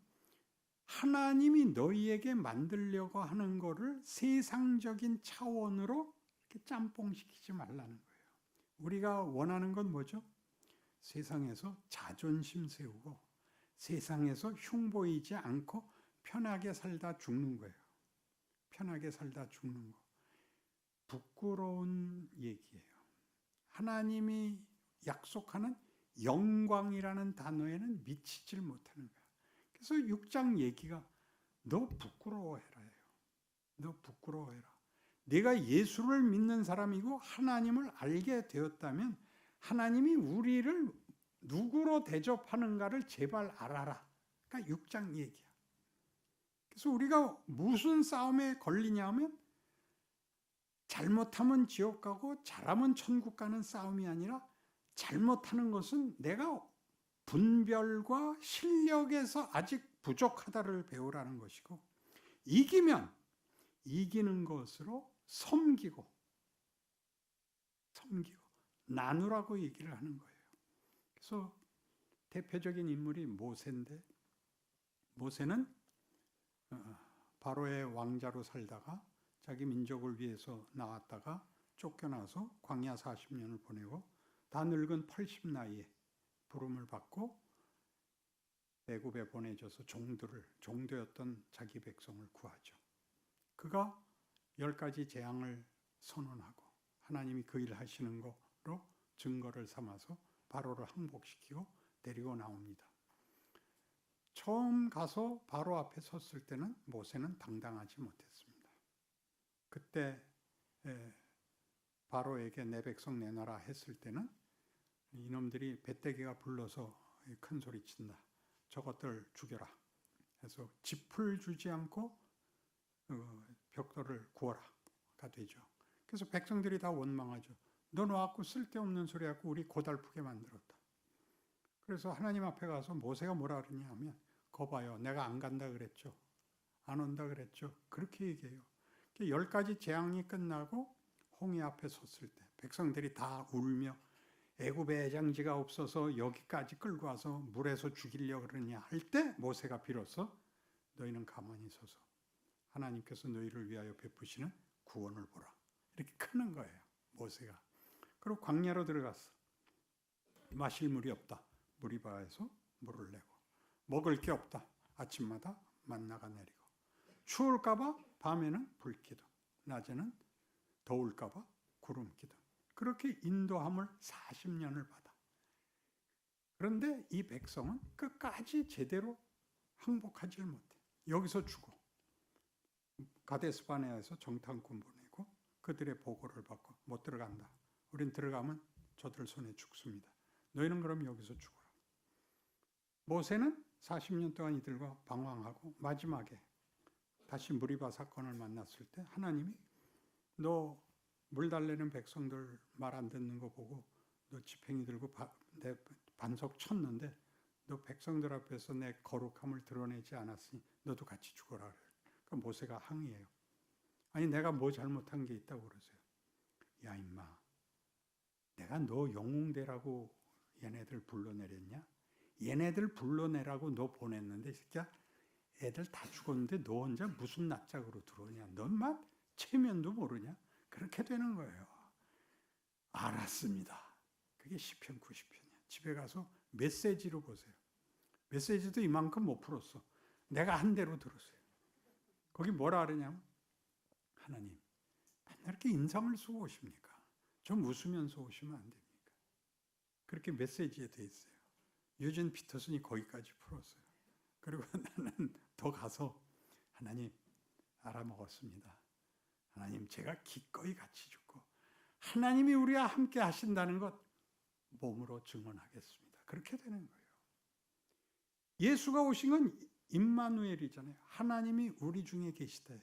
Speaker 1: 하나님이 너희에게 만들려고 하는 거를 세상적인 차원으로 이렇게 짬뽕시키지 말라는 거예요. 우리가 원하는 건 뭐죠? 세상에서 자존심 세우고 세상에서 흉보이지 않고 편하게 살다 죽는 거예요. 편하게 살다 죽는 거. 부끄러운 얘기예요. 하나님이 약속하는 영광이라는 단어에는 미치질 못하는 거야. 그래서 6장 얘기가 너 부끄러워해라예요. 너 부끄러워해라. 내가 예수를 믿는 사람이고 하나님을 알게 되었다면 하나님이 우리를 누구로 대접하는가를 제발 알아라. 그러니까 6장 얘기야. 그래서 우리가 무슨 싸움에 걸리냐 하면 잘못하면 지옥 가고 잘하면 천국 가는 싸움이 아니라 잘못하는 것은 내가 분별과 실력에서 아직 부족하다를 배우라는 것이고 이기면 이기는 것으로 섬기고 나누라고 얘기를 하는 거예요. 그래서 대표적인 인물이 모세인데 모세는 바로의 왕자로 살다가 자기 민족을 위해서 나왔다가 쫓겨나서 광야 40년을 보내고 다 늙은 80 나이에 부름을 받고 애굽에 보내져서 종도였던 자기 백성을 구하죠. 그가 10가지 재앙을 선언하고 하나님이 그 일 하시는 거로 증거를 삼아서 바로를 항복시키고 데리고 나옵니다. 처음 가서 바로 앞에 섰을 때는 모세는 당당하지 못했습니다. 그때 바로에게 내 백성 내놔라 했을 때는 이놈들이 배때기가 불러서 큰 소리 친다. 저것들 죽여라. 해서 짚을 주지 않고 벽돌을 구워라가 되죠. 그래서 백성들이 다 원망하죠. 너 놔갖고 쓸데없는 소리 하고 우리 고달프게 만들었다. 그래서 하나님 앞에 가서 모세가 뭐라 그러냐 하면 거 봐요. 내가 안 간다 그랬죠. 안 온다 그랬죠. 그렇게 얘기해요. 10가지 재앙이 끝나고 홍해 앞에 섰을 때 백성들이 다 울며 애굽에 애장지가 없어서 여기까지 끌고 와서 물에서 죽이려고 그러냐 할 때 모세가 비로소 너희는 가만히 서서 하나님께서 너희를 위하여 베푸시는 구원을 보라. 이렇게 크는 거예요. 모세가. 그리고 광야로 들어갔어. 마실 물이 없다. 무리바에서 물을 내고 먹을 게 없다. 아침마다 만나가 내리고 추울까봐 밤에는 불기둥, 낮에는 더울까봐 구름기둥. 그렇게 인도함을 40년을 받아. 그런데 이 백성은 끝까지 제대로 항복하지 못해. 여기서 죽어. 가데스바네아에서 정탐꾼 보내고 그들의 보고를 받고 못 들어간다. 우린 들어가면 저들 손에 죽습니다. 너희는 그럼 여기서 죽어라. 모세는 40년 동안 이들과 방황하고 마지막에 다시 무리바 사건을 만났을 때 하나님이 너 물 달래는 백성들 말 안 듣는 거 보고 너 지팡이 들고 내 반석 쳤는데 너 백성들 앞에서 내 거룩함을 드러내지 않았으니 너도 같이 죽어라. 그러니까 모세가 항의해요. 아니 내가 뭐 잘못한 게 있다고 그러세요. 야 임마, 내가 너 영웅대라고 얘네들 불러내렸냐? 얘네들 불러내라고 너 보냈는데 이 새끼야 애들 다 죽었는데 너 혼자 무슨 낯짝으로 들어오냐? 넌 막 체면도 모르냐? 그렇게 되는 거예요. 알았습니다. 그게 시편 90편이야. 집에 가서 메시지로 보세요. 메시지도 이만큼 못 풀었어. 내가 한 대로 들었어요. 거기 뭐라 그러냐면 하나님 맨날 이렇게 인상을 쓰고 오십니까? 좀 웃으면서 오시면 안 됩니까? 그렇게 메시지에 돼 있어요. 유진 피터슨이 거기까지 풀었어요. 그리고 나는 더 가서 하나님 알아먹었습니다. 하나님 제가 기꺼이 같이 죽고 하나님이 우리와 함께 하신다는 것 몸으로 증언하겠습니다. 그렇게 되는 거예요. 예수가 오신 건 임마누엘이잖아요. 하나님이 우리 중에 계시다예요.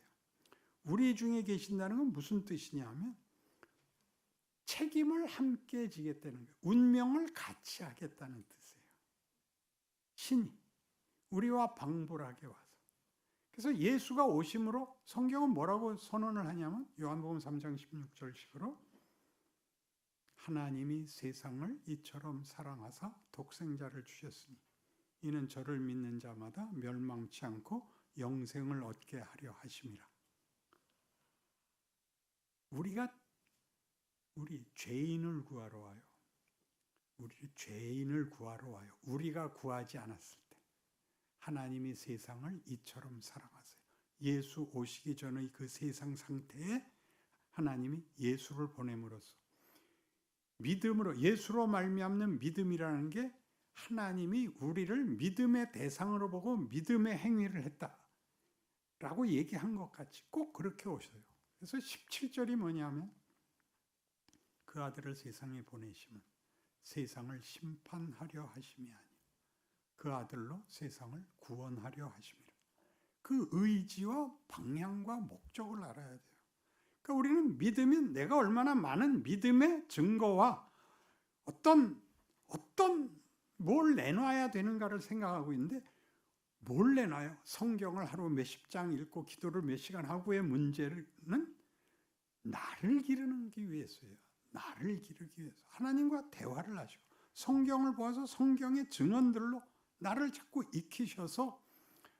Speaker 1: 우리 중에 계신다는 건 무슨 뜻이냐면 책임을 함께 지겠다는 거예요. 운명을 같이 하겠다는 뜻이에요. 신이 우리와 방불하게 와서. 그래서 예수가 오심으로 성경은 뭐라고 선언을 하냐면 요한복음 3장 16절식으로 하나님이 세상을 이처럼 사랑하사 독생자를 주셨으니 이는 저를 믿는 자마다 멸망치 않고 영생을 얻게 하려 하심이라. 우리 죄인을 구하러 와요. 우리 죄인을 구하러 와요. 우리가 구하지 않았을 때 하나님이 세상을 이처럼 사랑하세요. 예수 오시기 전의 그 세상 상태에 하나님이 예수를 보냄으로써 믿음으로 예수로 말미암는 믿음이라는 게 하나님이 우리를 믿음의 대상으로 보고 믿음의 행위를 했다라고 얘기한 것 같이 꼭 그렇게 오셔요. 그래서 17절이 뭐냐면 그 아들을 세상에 보내시면 세상을 심판하려 하심이 아니요 그 아들로 세상을 구원하려 하심이라. 그 의지와 방향과 목적을 알아야 돼요. 그러니까 우리는 믿음이 내가 얼마나 많은 믿음의 증거와 어떤 뭘 내놔야 되는가를 생각하고 있는데 뭘 내놔요? 성경을 하루 몇십 장 읽고 기도를 몇 시간 하고의 문제는 나를 기르기 위해서예요. 나를 기르기 위해서 하나님과 대화를 하시고 성경을 보아서 성경의 증언들로 나를 자꾸 익히셔서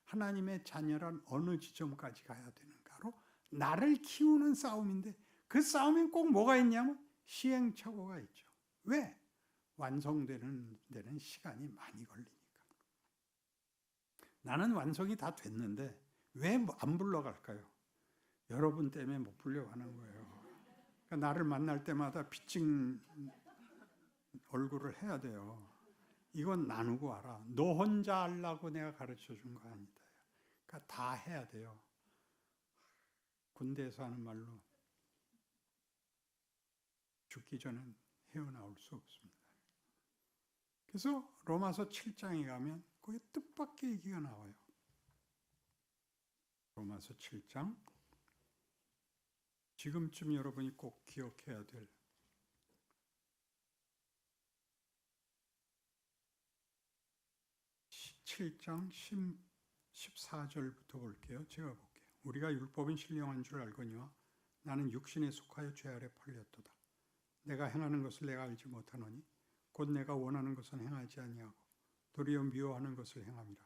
Speaker 1: 하나님의 자녀란 어느 지점까지 가야 되는가로 나를 키우는 싸움인데 그 싸움에 꼭 뭐가 있냐면 시행착오가 있죠. 왜? 완성되는 데는 시간이 많이 걸리니까. 나는 완성이 다 됐는데 왜 안 불러갈까요? 여러분 때문에 못 불려가는 거예요. 그러니까 나를 만날 때마다 빚진 얼굴을 해야 돼요. 이건 나누고 알아. 너 혼자 하려고 내가 가르쳐 준 거 아니다. 그러니까 다 해야 돼요. 군대에서 하는 말로 죽기 전엔 헤어나올 수 없습니다. 그래서 로마서 7장에 가면 거기 뜻밖의 얘기가 나와요. 로마서 7장 지금쯤 여러분이 꼭 기억해야 될 7장 14절부터 볼게요. 제가 볼게요. 우리가 율법은 신령한 줄 알거니와 나는 육신에 속하여 죄 아래 팔렸도다. 내가 행하는 것을 내가 알지 못하노니 곧 내가 원하는 것은 행하지 아니하고 도리어 미워하는 것을 행함이라.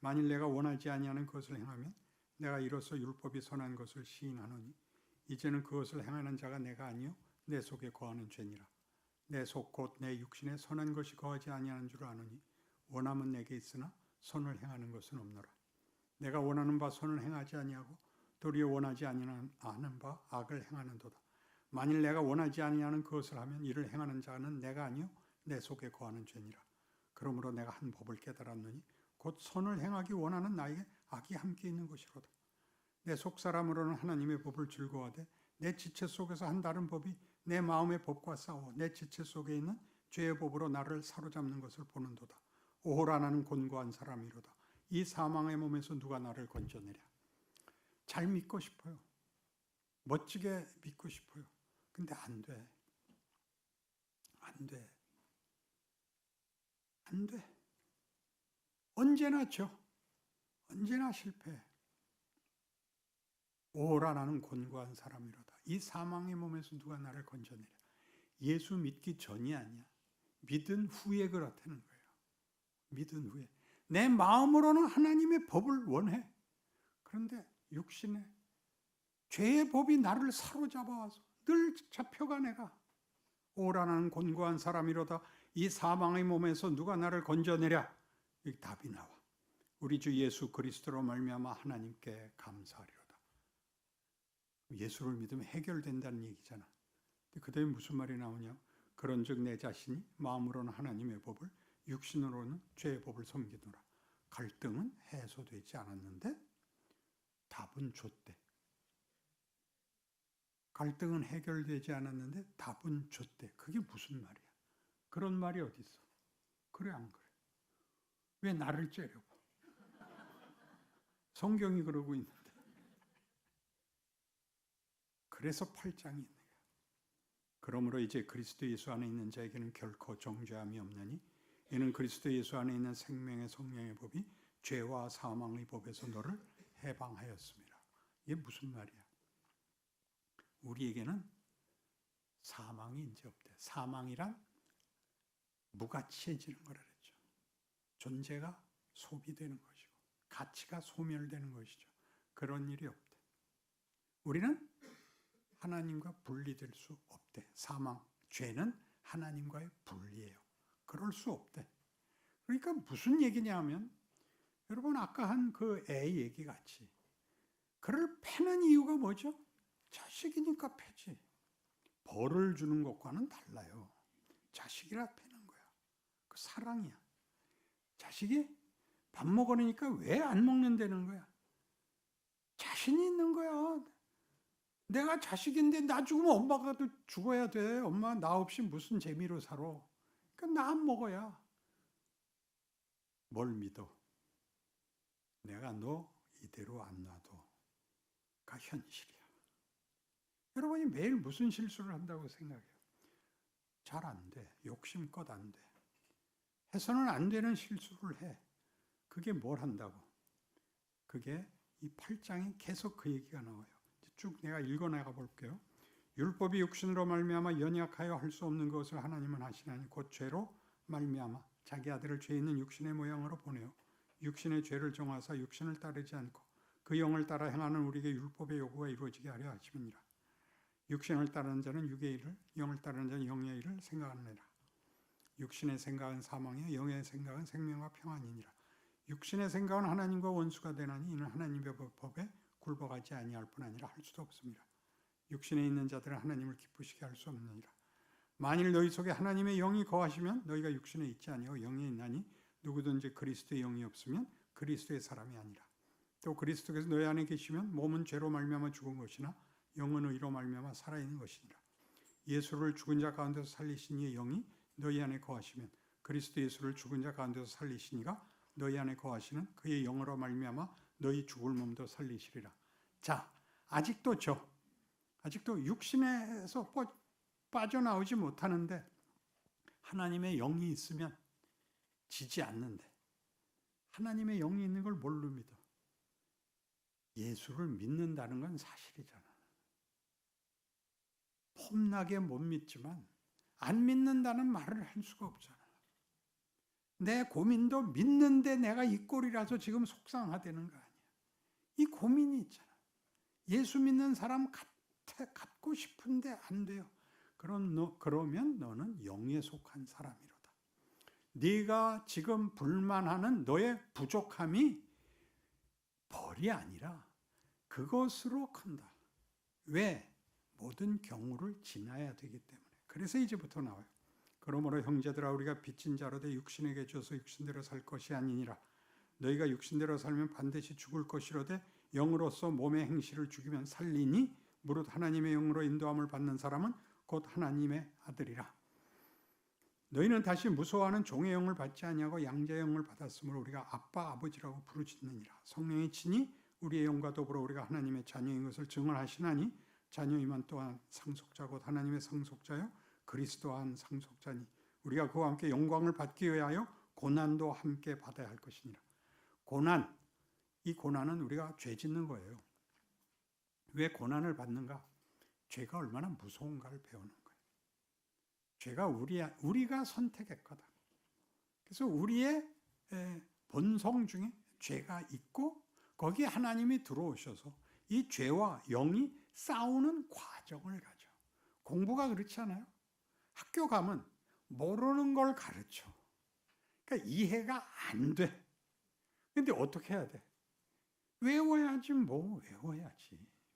Speaker 1: 만일 내가 원하지 아니하는 것을 행하면 내가 이로써 율법이 선한 것을 시인하노니 이제는 그것을 행하는 자가 내가 아니요 내 속에 거하는 죄니라. 내 속 곧 내 육신에 선한 것이 거하지 아니하는 줄 아노니 원함은 내게 있으나 선을 행하는 것은 없노라. 내가 원하는 바 선을 행하지 아니하고 도리어 원하지 아니하는 바 악을 행하는도다. 만일 내가 원하지 아니하는 그것을 하면 이를 행하는 자는 내가 아니요 내 속에 거하는 죄니라. 그러므로 내가 한 법을 깨달았노니 곧 선을 행하기 원하는 나에게 악이 함께 있는 것이로다. 내 속사람으로는 하나님의 법을 즐거워하되 내 지체 속에서 한 다른 법이 내 마음의 법과 싸워 내 지체 속에 있는 죄의 법으로 나를 사로잡는 것을 보는도다. 오호라 나는 곤고한 사람이로다. 이 사망의 몸에서 누가 나를 건져내랴. 잘 믿고 싶어요. 멋지게 믿고 싶어요. 근데 안 돼. 안 돼. 안 돼. 언제나 져. 언제나 실패해. 오라 나는 곤고한 사람이로다. 이 사망의 몸에서 누가 나를 건져내랴. 예수 믿기 전이 아니야. 믿은 후에 그렇다는 거예요. 믿은 후에. 내 마음으로는 하나님의 법을 원해. 그런데 육신에 죄의 법이 나를 사로잡아와서 늘 잡혀가 내가. 오라 나는 곤고한 사람이로다. 이 사망의 몸에서 누가 나를 건져내랴. 이 답이 나와. 우리 주 예수 그리스도로 말미암아 하나님께 감사하리로다. 예수를 믿으면 해결된다는 얘기잖아. 근데 그다음에 무슨 말이 나오냐? 그런즉 내 자신이 마음으로는 하나님의 법을 육신으로는 죄의 법을 섬기노라. 갈등은 해소되지 않았는데 답은 줬대. 갈등은 해결되지 않았는데 답은 줬대. 그게 무슨 말이야? 그런 말이 어디 있어? 그래 안 그래? 왜 나를 째려봐? 성경이 그러고 있는데. 그래서 8장이 있는 거야. 그러므로 이제 그리스도 예수 안에 있는 자에게는 결코 정죄함이 없나니 이는 그리스도 예수 안에 있는 생명의 성령의 법이 죄와 사망의 법에서 너를 해방하였습니다. 이게 무슨 말이야? 우리에게는 사망이 이제 없대. 사망이란 무가치해지는 거라 그랬죠. 존재가 소비되는 것이고 가치가 소멸되는 것이죠. 그런 일이 없대. 우리는 하나님과 분리될 수 없대. 사망, 죄는 하나님과의 분리예요. 그럴 수 없대. 그러니까 무슨 얘기냐 하면 여러분 아까 한 그 애 얘기 같이 그를 패는 이유가 뭐죠? 자식이니까 패지. 벌을 주는 것과는 달라요. 자식이라 패는 거야. 그 사랑이야. 자식이 밥 먹으니까 왜 안 먹는다는 거야. 자신이 있는 거야. 내가 자식인데 나 죽으면 엄마가 또 죽어야 돼. 엄마 나 없이 무슨 재미로 살아. 그러니까 나 안 먹어야. 뭘 믿어? 내가 너 이대로 안 놔둬가 현실이야. 여러분이 매일 무슨 실수를 한다고 생각해요? 잘 안 돼. 욕심껏 안 돼. 해서는 안 되는 실수를 해. 그게 뭘 한다고? 그게 이 8장에 계속 그 얘기가 나와요. 쭉 내가 읽어나가 볼게요. 율법이 육신으로 말미암아 연약하여 할 수 없는 것을 하나님은 하시나니 곧 죄로 말미암아 자기 아들을 죄 있는 육신의 모양으로 보내어 육신의 죄를 정하사 육신을 따르지 않고 그 영을 따라 행하는 우리에게 율법의 요구가 이루어지게 하려 하심이니라. 육신을 따르는 자는 육의 일을, 영을 따르는 자는 영의 일을 생각하느니라. 육신의 생각은 사망이요 영의 생각은 생명과 평안이니라. 육신의 생각은 하나님과 원수가 되나니 이는 하나님의 법에 굴복하지 아니할 뿐 아니라 할 수도 없습니다. 육신에 있는 자들은 하나님을 기쁘시게 할 수 없느니라. 만일 너희 속에 하나님의 영이 거하시면 너희가 육신에 있지 아니하고 영에 있나니 누구든지 그리스도의 영이 없으면 그리스도의 사람이 아니라. 또 그리스도께서 너희 안에 계시면 몸은 죄로 말미암아 죽은 것이나 영은 의로 말미암아 살아있는 것이니라. 예수를 죽은 자 가운데서 살리신 이의 영이 너희 안에 거하시면 그리스도 예수를 죽은 자 가운데서 살리신 이가 너희 안에 거하시는 그의 영으로 말미암아 너희 죽을 몸도 살리시리라. 자, 아직도 육신에서 빠져나오지 못하는데 하나님의 영이 있으면 지지 않는데 하나님의 영이 있는 걸 뭘로 믿어? 예수를 믿는다는 건 사실이잖아. 폼나게 못 믿지만 안 믿는다는 말을 할 수가 없잖아. 내 고민도 믿는데 내가 이 꼴이라서 지금 속상하다는 거 아니야. 이 고민이 있잖아. 예수 믿는 사람 갖고 싶은데 안 돼요. 그러면 너는 영에 속한 사람이로다. 네가 지금 불만하는 너의 부족함이 벌이 아니라 그것으로 큰다. 왜? 모든 경우를 지나야 되기 때문에. 그래서 이제부터 나와요. 그러므로 형제들아 우리가 빚진 자로되 육신에게 줘서 육신대로 살 것이 아니니라. 너희가 육신대로 살면 반드시 죽을 것이로되 영으로서 몸의 행실을 죽이면 살리니 무릇 하나님의 영으로 인도함을 받는 사람은 곧 하나님의 아들이라. 너희는 다시 무서워하는 종의 영을 받지 아니하고 양자의 영을 받았으므로 우리가 아빠 아버지라고 부르짖느니라. 성령이 친히 우리의 영과 더불어 우리가 하나님의 자녀인 것을 증언하시나니 자녀이만 또한 상속자 곧 하나님의 상속자요 그리스도와 한 상속자니 우리가 그와 함께 영광을 받기 위하여 고난도 함께 받아야 할 것이니라. 고난, 이 고난은 우리가 죄 짓는 거예요. 왜 고난을 받는가? 죄가 얼마나 무서운가를 배우는 거예요. 죄가 우리가 선택했거든. 그래서 우리의 본성 중에 죄가 있고 거기에 하나님이 들어오셔서 이 죄와 영이 싸우는 과정을 가져. 공부가 그렇지 않아요? 학교 가면 모르는 걸 가르쳐. 그러니까 이해가 안 돼. 근데 어떻게 해야 돼? 외워야지 뭐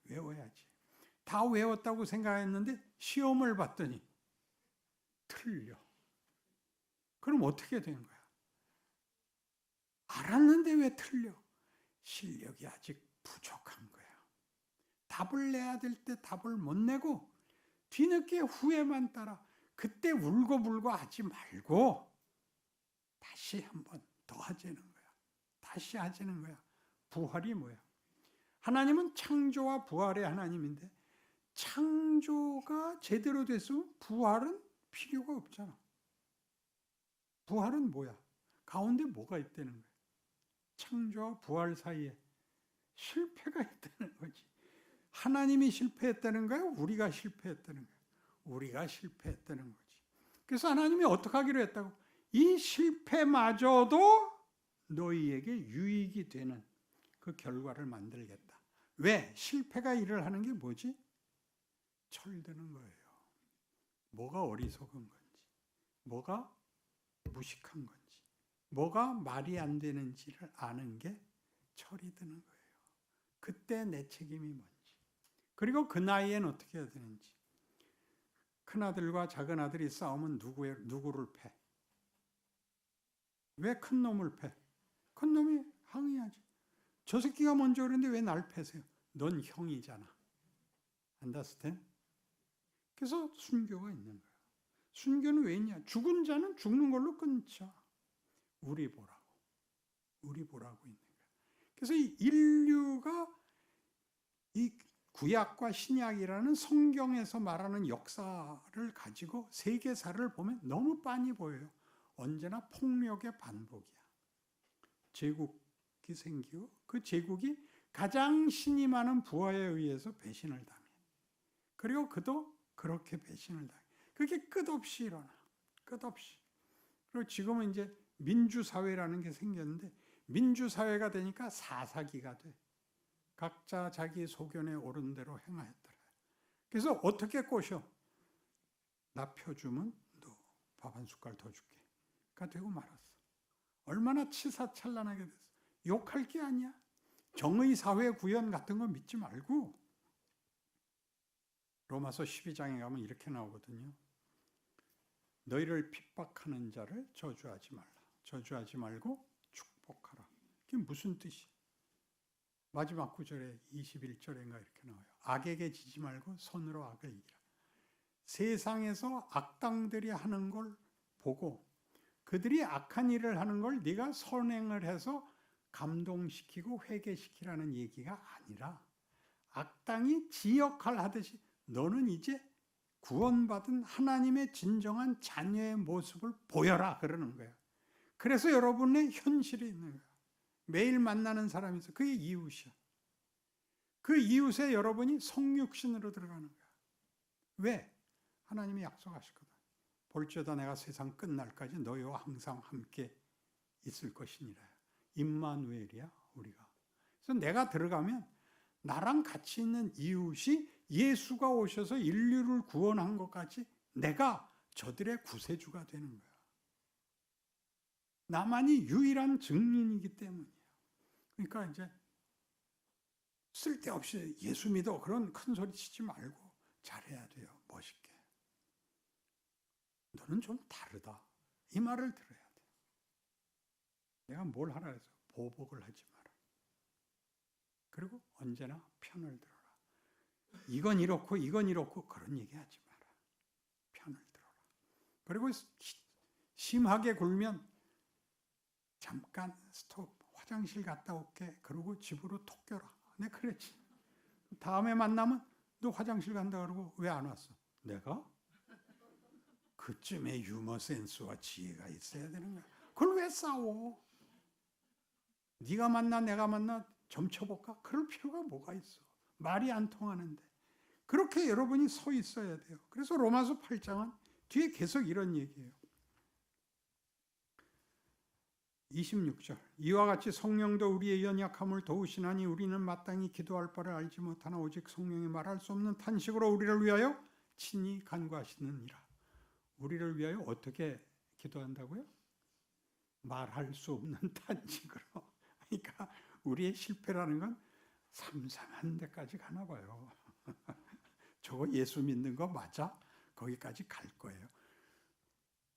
Speaker 1: 외워야지. 다 외웠다고 생각했는데 시험을 봤더니 틀려. 그럼 어떻게 되는 거야? 알았는데 왜 틀려? 실력이 아직 부족한 거야. 답을 내야 될 때 답을 못 내고 뒤늦게 후회만 따라. 그때 울고불고 하지 말고 다시 한번 더 하자는 거야. 다시 하자는 거야. 부활이 뭐야? 하나님은 창조와 부활의 하나님인데 창조가 제대로 됐으면 부활은 필요가 없잖아. 부활은 뭐야? 가운데 뭐가 있다는 거야? 창조와 부활 사이에 실패가 있다는 거지. 하나님이 실패했다는 거야? 우리가 실패했다는 거야? 우리가 실패했다는 거지. 그래서 하나님이 어떻게 하기로 했다고? 이 실패마저도 너희에게 유익이 되는 그 결과를 만들겠다. 왜? 실패가 일을 하는 게 뭐지? 철드는 거예요. 뭐가 어리석은 건지, 뭐가 무식한 건지, 뭐가 말이 안 되는지를 아는 게 철이 드는 거예요. 그때 내 책임이 뭔지, 그리고 그 나이엔 어떻게 해야 되는지. 큰아들과 작은아들이 싸우면 누구를 패? 왜 큰 놈을 패? 큰 놈이 항의하지. 저 새끼가 먼저 그러는데 왜 날 패세요? 넌 형이잖아. 안다스텐? 그래서 순교가 있는 거야. 순교는 왜 있냐? 죽은 자는 죽는 걸로 끊자. 우리 보라고 있는 거야. 그래서 이 인류가 이 구약과 신약이라는 성경에서 말하는 역사를 가지고 세계사를 보면 너무 빤히 보여요. 언제나 폭력의 반복이야. 제국이 생기고 그 제국이 가장 신이 많은 부하에 의해서 배신을 당해. 그리고 그도 그렇게 배신을 당해. 그게 끝없이 일어나. 끝없이. 그리고 지금은 이제 민주사회라는 게 생겼는데 민주사회가 되니까 사사기가 돼. 각자 자기 소견에 옳은 대로 행하였더라. 그래서 어떻게 꼬셔? 나 표 주면 너 밥 한 숟갈 더 줄게. 가 되고 말았어. 얼마나 치사찬란하게 됐어. 욕할 게 아니야. 정의 사회 구현 같은 거 믿지 말고 로마서 12장에 가면 이렇게 나오거든요. 너희를 핍박하는 자를 저주하지 말라. 저주하지 말고 축복하라. 그게 무슨 뜻이야? 마지막 구절에 21절인가 이렇게 나와요. 악에게 지지 말고 선으로 악을 이기라. 세상에서 악당들이 하는 걸 보고 그들이 악한 일을 하는 걸 네가 선행을 해서 감동시키고 회개시키라는 얘기가 아니라 악당이 지 역할 하듯이 너는 이제 구원받은 하나님의 진정한 자녀의 모습을 보여라 그러는 거예요. 그래서 여러분의 현실이 있는 거예요. 매일 만나는 사람이 있어. 그게 이웃이야. 그 이웃에 여러분이 성육신으로 들어가는 거야. 왜? 하나님이 약속하셨거든. 볼지어다 내가 세상 끝날까지 너희와 항상 함께 있을 것이니라. 임마누엘이야 우리가. 그래서 내가 들어가면 나랑 같이 있는 이웃이 예수가 오셔서 인류를 구원한 것 같이 내가 저들의 구세주가 되는 거야. 나만이 유일한 증인이기 때문이에요. 그러니까 이제 쓸데없이 예수 믿어 그런 큰 소리 치지 말고 잘해야 돼요. 멋있게. 너는 좀 다르다. 이 말을 들어야 돼. 내가 뭘 하라 해서 보복을 하지 마라. 그리고 언제나 편을 들어라. 이건 이렇고 이건 이렇고 그런 얘기하지 마라. 편을 들어라. 그리고 심하게 굴면 잠깐 스톱, 화장실 갔다 올게. 그러고 집으로 톡 껴라. 내가 그랬지. 다음에 만나면 너 화장실 간다 그러고 왜 안 왔어? 내가? 그쯤에 유머 센스와 지혜가 있어야 되는 거야. 그걸 왜 싸워? 네가 만나 내가 만나 점쳐볼까? 그럴 필요가 뭐가 있어. 말이 안 통하는데. 그렇게 여러분이 서 있어야 돼요. 그래서 로마서 8장은 뒤에 계속 이런 얘기예요. 26절 이와 같이 성령도 우리의 연약함을 도우시나니 우리는 마땅히 기도할 바를 알지 못하나 오직 성령이 말할 수 없는 탄식으로 우리를 위하여 친히 간구하시느니라. 우리를 위하여 어떻게 기도한다고요? 말할 수 없는 탄식으로. 그러니까 우리의 실패라는 건 삼삼한 데까지 가나 봐요. 저거 예수 믿는 거 맞아? 거기까지 갈 거예요.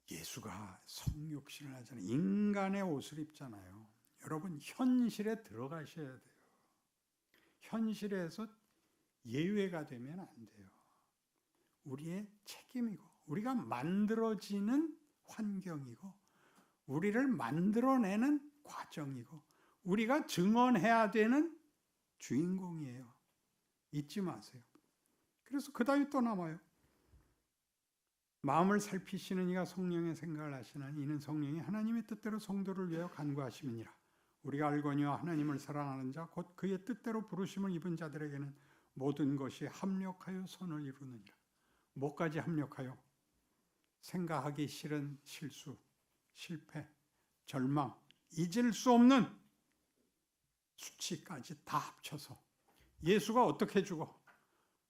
Speaker 1: 예수가 성육신을 하잖아요. 인간의 옷을 입잖아요. 여러분 현실에 들어가셔야 돼요. 현실에서 예외가 되면 안 돼요. 우리의 책임이고 우리가 만들어지는 환경이고 우리를 만들어내는 과정이고 우리가 증언해야 되는 주인공이에요. 잊지 마세요. 그래서 그 다음에 또 남아요. 마음을 살피시는 이가 성령의 생각을 하시나니 이는 성령이 하나님의 뜻대로 성도를 위하여 간구하심이니라. 우리가 알거니와 하나님을 사랑하는 자 곧 그의 뜻대로 부르심을 입은 자들에게는 모든 것이 합력하여 선을 이루느니라. 뭐까지 합력하여? 생각하기 싫은 실수, 실패, 절망, 잊을 수 없는 수치까지 다 합쳐서 예수가 어떻게 죽어?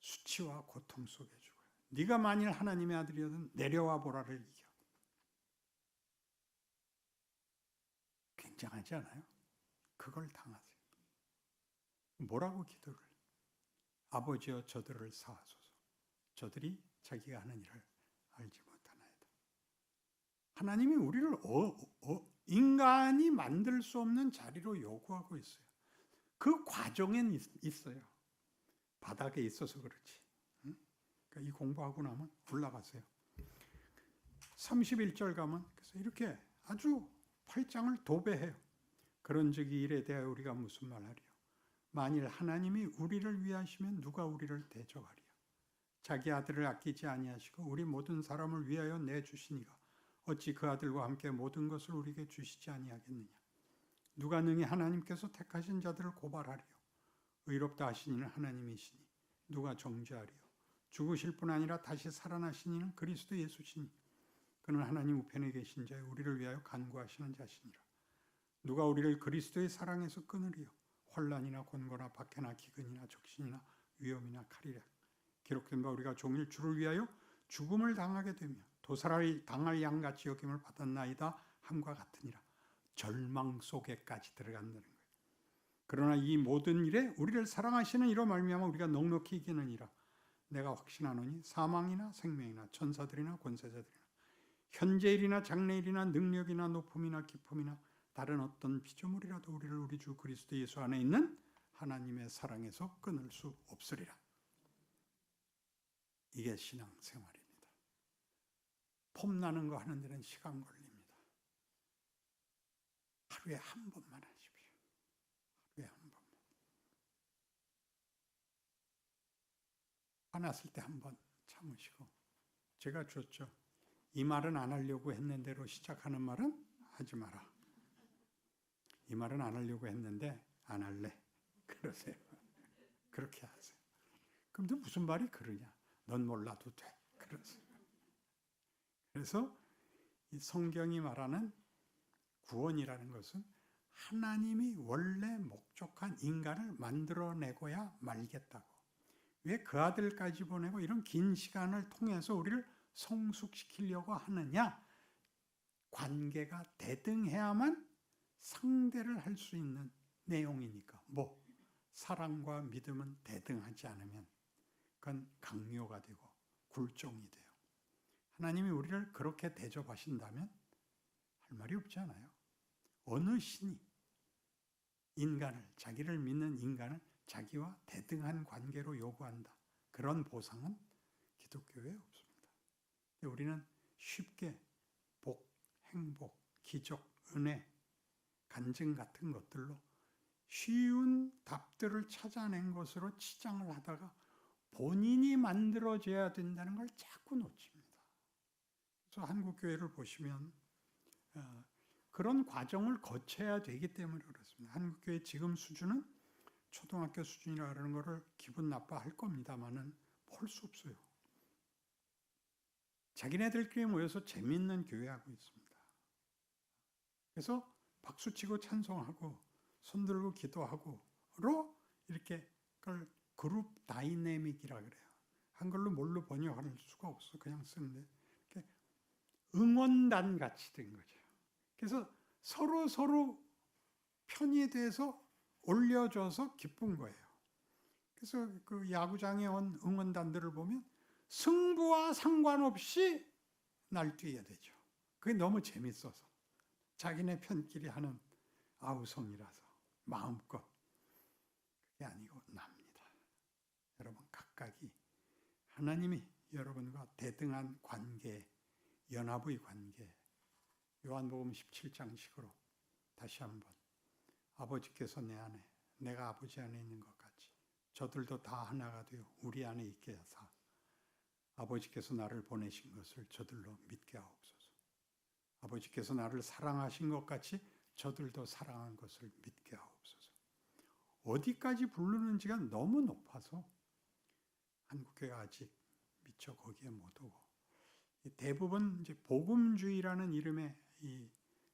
Speaker 1: 수치와 고통 속에 죽어요. 네가 만일 하나님의 아들이거든 내려와 보라를 이겨. 굉장하지 않아요? 그걸 당하세요. 뭐라고 기도를? 아버지여 저들을 사하소서. 저들이 자기가 하는 일을 알지 못하나이다. 하나님이 우리를 인간이 만들 수 없는 자리로 요구하고 있어요. 그 과정엔 있어요. 바닥에 있어서 그렇지. 그러니까 이 공부하고 나면 올라가세요. 31절 가면 그래서 이렇게 아주 8장을 도배해요. 그런즉 이 일에 대하여 우리가 무슨 말하리요? 만일 하나님이 우리를 위하시면 누가 우리를 대적하리요? 자기 아들을 아끼지 아니하시고 우리 모든 사람을 위하여 내주시니가 어찌 그 아들과 함께 모든 것을 우리에게 주시지 아니하겠느냐? 누가 능히 하나님께서 택하신 자들을 고발하리요? 의롭다 하신 이는 하나님이시니 누가 정죄하리요? 죽으실 뿐 아니라 다시 살아나신 이는 그리스도 예수시니 그는 하나님 우편에 계신 자여 우리를 위하여 간구하시는 자시니라. 누가 우리를 그리스도의 사랑에서 끊으리요? 환난이나 곤고나 박해나 기근이나 적신이나 위험이나 칼이라. 기록된 바 우리가 종일 주를 위하여 죽음을 당하게 되며 도살을 당할 양같이 여김을 받았나이다 함과 같으니라. 절망 속에까지 들어간다는 거예요. 그러나 이 모든 일에 우리를 사랑하시는 이로 말미암아 우리가 넉넉히 이기느니라. 내가 확신하노니 사망이나 생명이나 천사들이나 권세자들이나 현재일이나 장래일이나 능력이나 높음이나 깊음이나 다른 어떤 피조물이라도 우리를 우리 주 그리스도 예수 안에 있는 하나님의 사랑에서 끊을 수 없으리라. 이게 신앙생활입니다. 폼나는 거 하는 데는 시간 걸립니다. 하루에 한 번만 하십시오. 하루에 한 번만. 화났을 때 한 번 참으시고 제가 줬죠. 이 말은 안 하려고 했는데로 시작하는 말은 하지 마라. 이 말은 안 하려고 했는데 안 할래. 그러세요. 그렇게 하세요. 그런데 무슨 말이 그러냐? 넌 몰라도 돼. 그러세요. 그래서 이 성경이 말하는 구원이라는 것은 하나님이 원래 목적한 인간을 만들어내고야 말겠다고. 왜 그 아들까지 보내고 이런 긴 시간을 통해서 우리를 성숙시키려고 하느냐? 관계가 대등해야만 상대를 할 수 있는 내용이니까. 뭐? 사랑과 믿음은 대등하지 않으면 그건 강요가 되고 굴종이 돼요. 하나님이 우리를 그렇게 대접하신다면 할 말이 없지 않아요. 어느 신이 인간을, 자기를 믿는 인간을 자기와 대등한 관계로 요구한다. 그런 보상은 기독교에 없습니다. 우리는 쉽게 복, 행복, 기적, 은혜, 간증 같은 것들로 쉬운 답들을 찾아낸 것으로 치장을 하다가 본인이 만들어져야 된다는 걸 자꾸 놓칩니다. 그래서 한국 교회를 보시면 그런 과정을 거쳐야 되기 때문에 그렇습니다. 한국 교회 지금 수준은 초등학교 수준이라는 것을 기분 나빠할 겁니다만은 볼 수 없어요. 자기네들끼리 모여서 재미있는 교회하고 있습니다. 그래서 박수치고 찬송하고 손들고 기도하고로 이렇게 그걸 그룹 다이내믹이라 그래요. 한글로 뭘로 번역할 수가 없어. 그냥 쓰는데 이렇게 응원단 같이 된 거죠. 그래서 서로 편이 돼서 올려줘서 기쁜 거예요. 그래서 그 야구장에 온 응원단들을 보면 승부와 상관없이 날뛰어야 되죠. 그게 너무 재밌어서 자기네 편끼리 하는 아우성이라서 마음껏. 그게 아니고 납니다. 여러분 각각이 하나님이 여러분과 대등한 관계, 연합의 관계, 요한복음 17장식으로 다시 한번 아버지께서 내 안에, 내가 아버지 안에 있는 것 같이 저들도 다 하나가 되어 우리 안에 있게 하사 아버지께서 나를 보내신 것을 저들로 믿게 하옵소서. 아버지께서 나를 사랑하신 것 같이 저들도 사랑한 것을 믿게 하옵소서. 어디까지 부르는지가 너무 높아서 한국교회가 아직 미처 거기에 못 오고, 대부분 이제 복음주의라는 이름의 이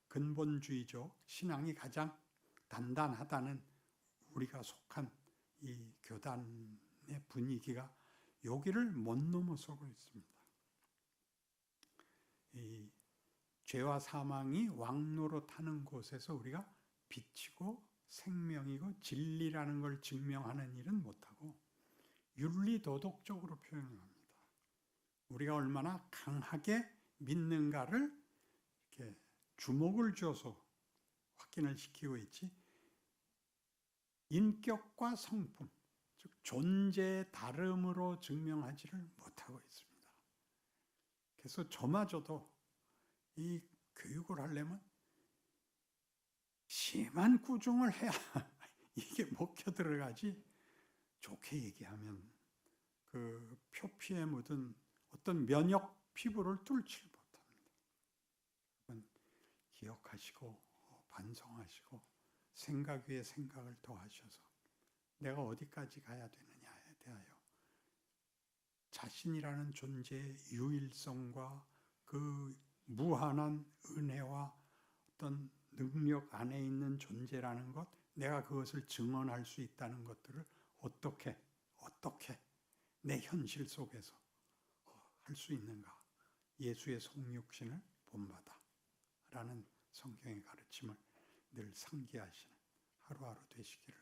Speaker 1: 근본주의죠. 신앙이 가장 단단하다는 우리가 속한 이 교단의 분위기가 여기를 못 넘어서고 있습니다. 이 죄와 사망이 왕노릇하는 곳에서 우리가 빛이고 생명이고 진리라는 걸 증명하는 일은 못하고 윤리도덕적으로 표현합니다. 우리가 얼마나 강하게 믿는가를 이렇게 주목을 줘서 확인을 시키고 있지, 인격과 성품, 즉 존재의 다름으로 증명하지를 못하고 있습니다. 그래서 저마저도 이 교육을 하려면 심한 꾸중을 해야 이게 먹혀 들어가지, 좋게 얘기하면 그 표피에 묻은 어떤 면역 피부를 뚫지 못합니다. 기억하시고 반성하시고 생각 위에 생각을 더하셔서 내가 어디까지 가야 되느냐에 대하여 자신이라는 존재의 유일성과 그 무한한 은혜와 어떤 능력 안에 있는 존재라는 것, 내가 그것을 증언할 수 있다는 것들을 어떻게 내 현실 속에서 할 수 있는가. 예수의 성육신을 본받아 라는 성경의 가르침을 늘 상기하시는 하루하루 되시기를